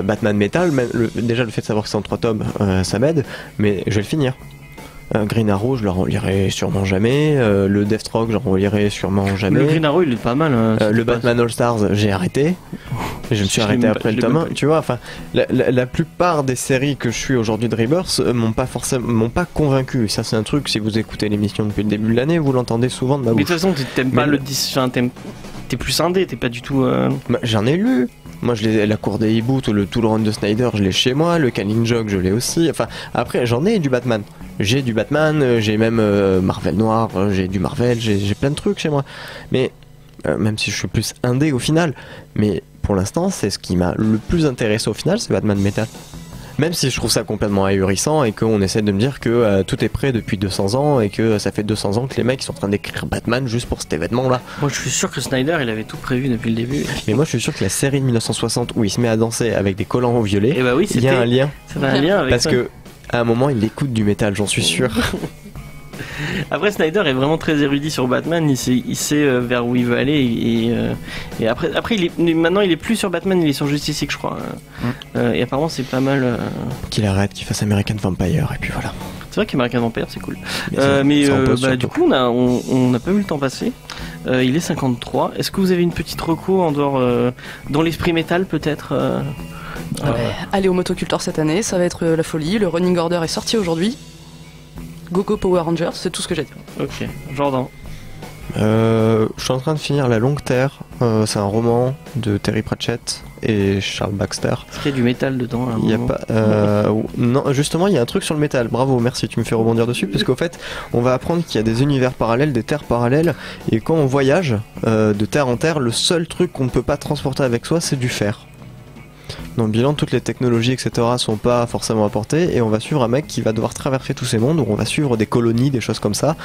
Batman Metal, déjà le fait de savoir que c'est en 3 tomes, ça m'aide, mais je vais le finir. Green Arrow, je le relirai sûrement jamais. Le Deathstroke, je le relirai sûrement jamais. Le Green Arrow, il est pas mal. Le Batman All Stars, j'ai arrêté. Je me suis arrêté après le tome 1. Tu vois, enfin, la plupart des séries que je suis aujourd'hui de Rebirth m'ont pas convaincu. Ça, c'est un truc, si vous écoutez l'émission depuis le début de l'année, vous l'entendez souvent de ma bouche. Mais de toute façon, t'aimes pas t'es plus indé, t'es pas du tout. Bah, j'en ai lu. Moi, la cour des hiboux, tout le run de Snyder, je l'ai chez moi. Le Killing Joke, je l'ai aussi. Enfin, après, j'en ai du Batman. J'ai du Batman, j'ai même Marvel Noir, j'ai du Marvel, j'ai plein de trucs chez moi. Mais, même si je suis plus indé au final, mais pour l'instant, c'est ce qui m'a le plus intéressé au final, c'est Batman Metal. Même si je trouve ça complètement ahurissant et qu'on essaie de me dire que tout est prêt depuis 200 ans et que ça fait 200 ans que les mecs sont en train d'écrire Batman juste pour cet événement-là. Moi je suis sûr que Snyder il avait tout prévu depuis le début. Mais moi je suis sûr que la série de 1960 où il se met à danser avec des collants au violet, bah oui, il y a un lien. C'est un lien avec parce que à un moment il écoute du métal, j'en suis sûr. Après, Snyder est vraiment très érudit sur Batman. Il sait vers où il veut aller. Et après maintenant, il est plus sur Batman, il est sur Justice League, je crois. Et apparemment, c'est pas mal. Qu'il arrête, qu'il fasse American Vampire, et puis voilà. C'est vrai qu'American Vampire, c'est cool. Mais du coup, on n'a pas vu le temps passer. Il est 53. Est-ce que vous avez une petite reco en dehors dans l'esprit métal, peut-être Allez au Motocultor cette année, ça va être la folie. Le Running Order est sorti aujourd'hui. Go Power Rangers, c'est tout ce que j'ai dit. Ok, Jordan. Je suis en train de finir La Longue Terre. C'est un roman de Terry Pratchett et Charles Baxter. Est-ce qu'il y a du métal dedans Il y a pas. Non, justement, il y a un truc sur le métal. Bravo, merci, tu me fais rebondir dessus, parce qu'au fait, on va apprendre qu'il y a des univers parallèles, des terres parallèles, et quand on voyage de terre en terre, le seul truc qu'on ne peut pas transporter avec soi, c'est du fer. Dans le bilan, toutes les technologies, etc. sont pas forcément apportées, et on va suivre un mec qui va devoir traverser tous ces mondes, où on va suivre des colonies, des choses comme ça,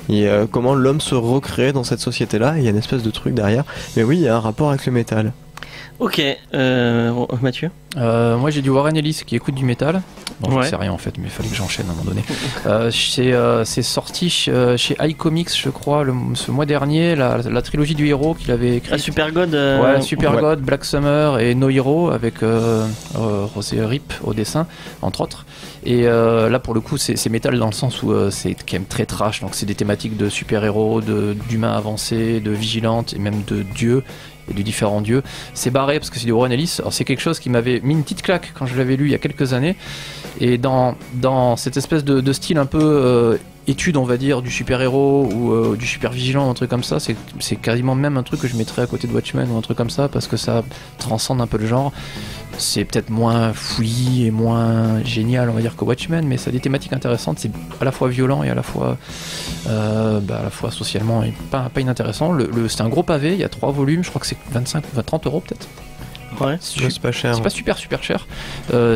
et comment l'homme se recrée dans cette société-là. Il y a une espèce de truc derrière. Mais oui, il y a un rapport avec le métal. Ok, Mathieu. Moi j'ai du Warren Ellis qui écoute du métal. Bon, je sais rien en fait, mais il fallait que j'enchaîne à un moment donné. C'est sorti chez iComics, je crois, ce mois dernier, la trilogie du héros qu'il avait écrit. Super God. Ouais, Super God, Black Summer et No Hero avec Rosé Rip au dessin, entre autres. Et là pour le coup c'est métal dans le sens où c'est quand même très trash, donc c'est des thématiques de super-héros, d'humains avancés, de vigilantes et même de dieux et de différents dieux. C'est barré parce que c'est du Warren Ellis. Alors c'est quelque chose qui m'avait mis une petite claque quand je l'avais lu il y a quelques années, et dans cette espèce de style un peu étude, on va dire, du super-héros ou du super-vigilant, un truc comme ça, c'est quasiment même un truc que je mettrais à côté de Watchmen ou un truc comme ça, parce que ça transcende un peu le genre. C'est peut-être moins fouillis et moins génial, on va dire, que Watchmen, mais ça a des thématiques intéressantes. C'est à la fois violent et à la fois socialement et pas inintéressant. C'est un gros pavé, il y a 3 volumes, je crois que c'est 25 ou 30 euros peut-être. Ouais, c'est pas cher. C'est pas super cher.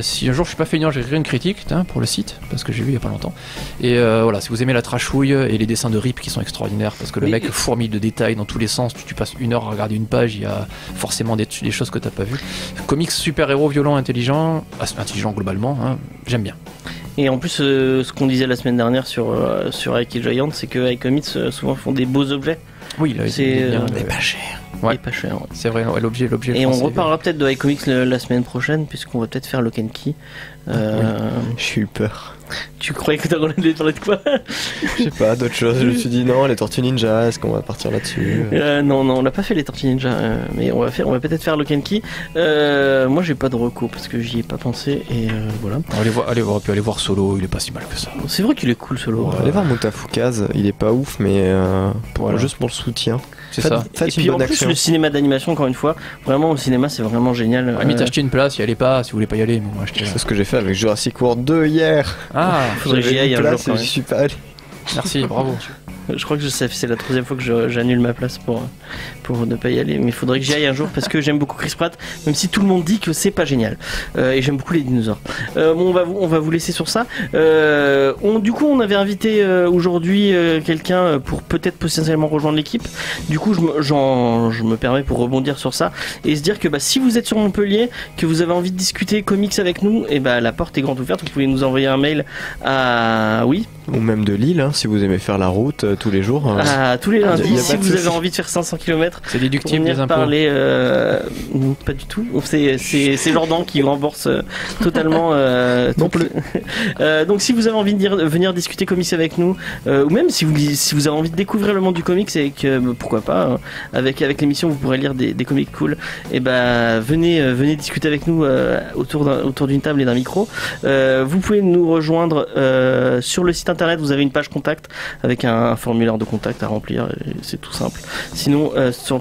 Si un jour je suis pas feignant, j'écrirai une critique pour le site, parce que j'ai lu il y a pas longtemps. Et voilà, si vous aimez la trashouille et les dessins de Rip qui sont extraordinaires, parce que le mec fourmille de détails dans tous les sens, tu passes 1 heure à regarder une page, il y a forcément des choses que t'as pas vues. Comics super-héros violents, intelligents globalement, j'aime bien. Et en plus, ce qu'on disait la semaine dernière sur Ike et Giant, c'est que iComics souvent font des beaux objets. Oui, là, c'est pas cher. Ouais. Et pas cher. Ouais. C'est vrai, l'objet. Et on reparlera peut-être de iComics la semaine prochaine, puisqu'on va peut-être faire Lock and Key. Oui. J'ai eu peur. Tu croyais que t'allais parler de quoi? Je sais pas, d'autres choses. Je me suis dit non, les Tortues Ninja, est-ce qu'on va partir là-dessus? Non, on l'a pas fait les Tortues Ninja, mais on va peut-être faire Lock and Key. Moi, j'ai pas de reco parce que j'y ai pas pensé, et voilà. Allez voir Solo, il est pas si mal que ça. C'est vrai qu'il est cool, Solo. Allez voir Moutafoukaz, il est pas ouf, mais juste pour le soutien. C'est ça. Et puis en plus, le cinéma d'animation, encore une fois, vraiment au cinéma, c'est vraiment génial. Limite, acheter une place, y allez pas, si vous voulez pas y aller, mais moi c'est ce que j'ai fait avec Jurassic World 2 hier. Ah, faudrait que j'y aille un jour. Je suis pas allé. Merci, bravo. Je crois que c'est la 3e fois que j'annule ma place pour ne pas y aller, mais il faudrait que j'y aille un jour parce que j'aime beaucoup Chris Pratt, même si tout le monde dit que c'est pas génial, et j'aime beaucoup les dinosaures. Bon, on va vous laisser sur ça. Du coup, on avait invité aujourd'hui quelqu'un pour peut-être potentiellement rejoindre l'équipe. Du coup, je me permets pour rebondir sur ça et se dire que si vous êtes sur Montpellier, que vous avez envie de discuter comics avec nous, et la porte est grande ouverte. Vous pouvez nous envoyer un mail à ou même de Lille, si vous aimez faire la route tous les jours. Tous les lundis, si vous avez envie de faire 500 km, c'est déductible des impôts. Parler, pas du tout. C'est Jordan qui rembourse totalement. Non plus. Donc si vous avez envie de venir discuter comics avec nous, ou même si vous avez envie de découvrir le monde du comics et que pourquoi pas, avec l'émission vous pourrez lire des comics cool. Et venez discuter avec nous autour d'une table et d'un micro. Vous pouvez nous rejoindre sur le site internet. Vous avez une page contact avec un formulaire de contact à remplir, c'est tout simple. Sinon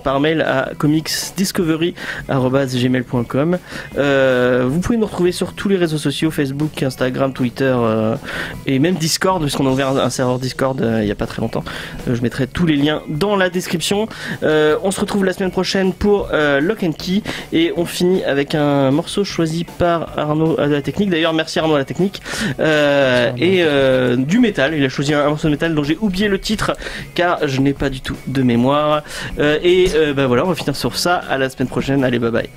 par mail à comicsdiscovery@gmail.com. Vous pouvez nous retrouver sur tous les réseaux sociaux, Facebook, Instagram, Twitter, et même Discord, puisqu'on a ouvert un serveur Discord il n'y a pas très longtemps. Je mettrai tous les liens dans la description. On se retrouve la semaine prochaine pour Lock and Key, et on finit avec un morceau choisi par Arnaud à la technique. D'ailleurs, merci Arnaud à la technique. Et du métal, il a choisi un morceau de métal dont j'ai oublié le titre car je n'ai pas du tout de mémoire. Voilà, on va finir sur ça. À la semaine prochaine. Allez, bye bye.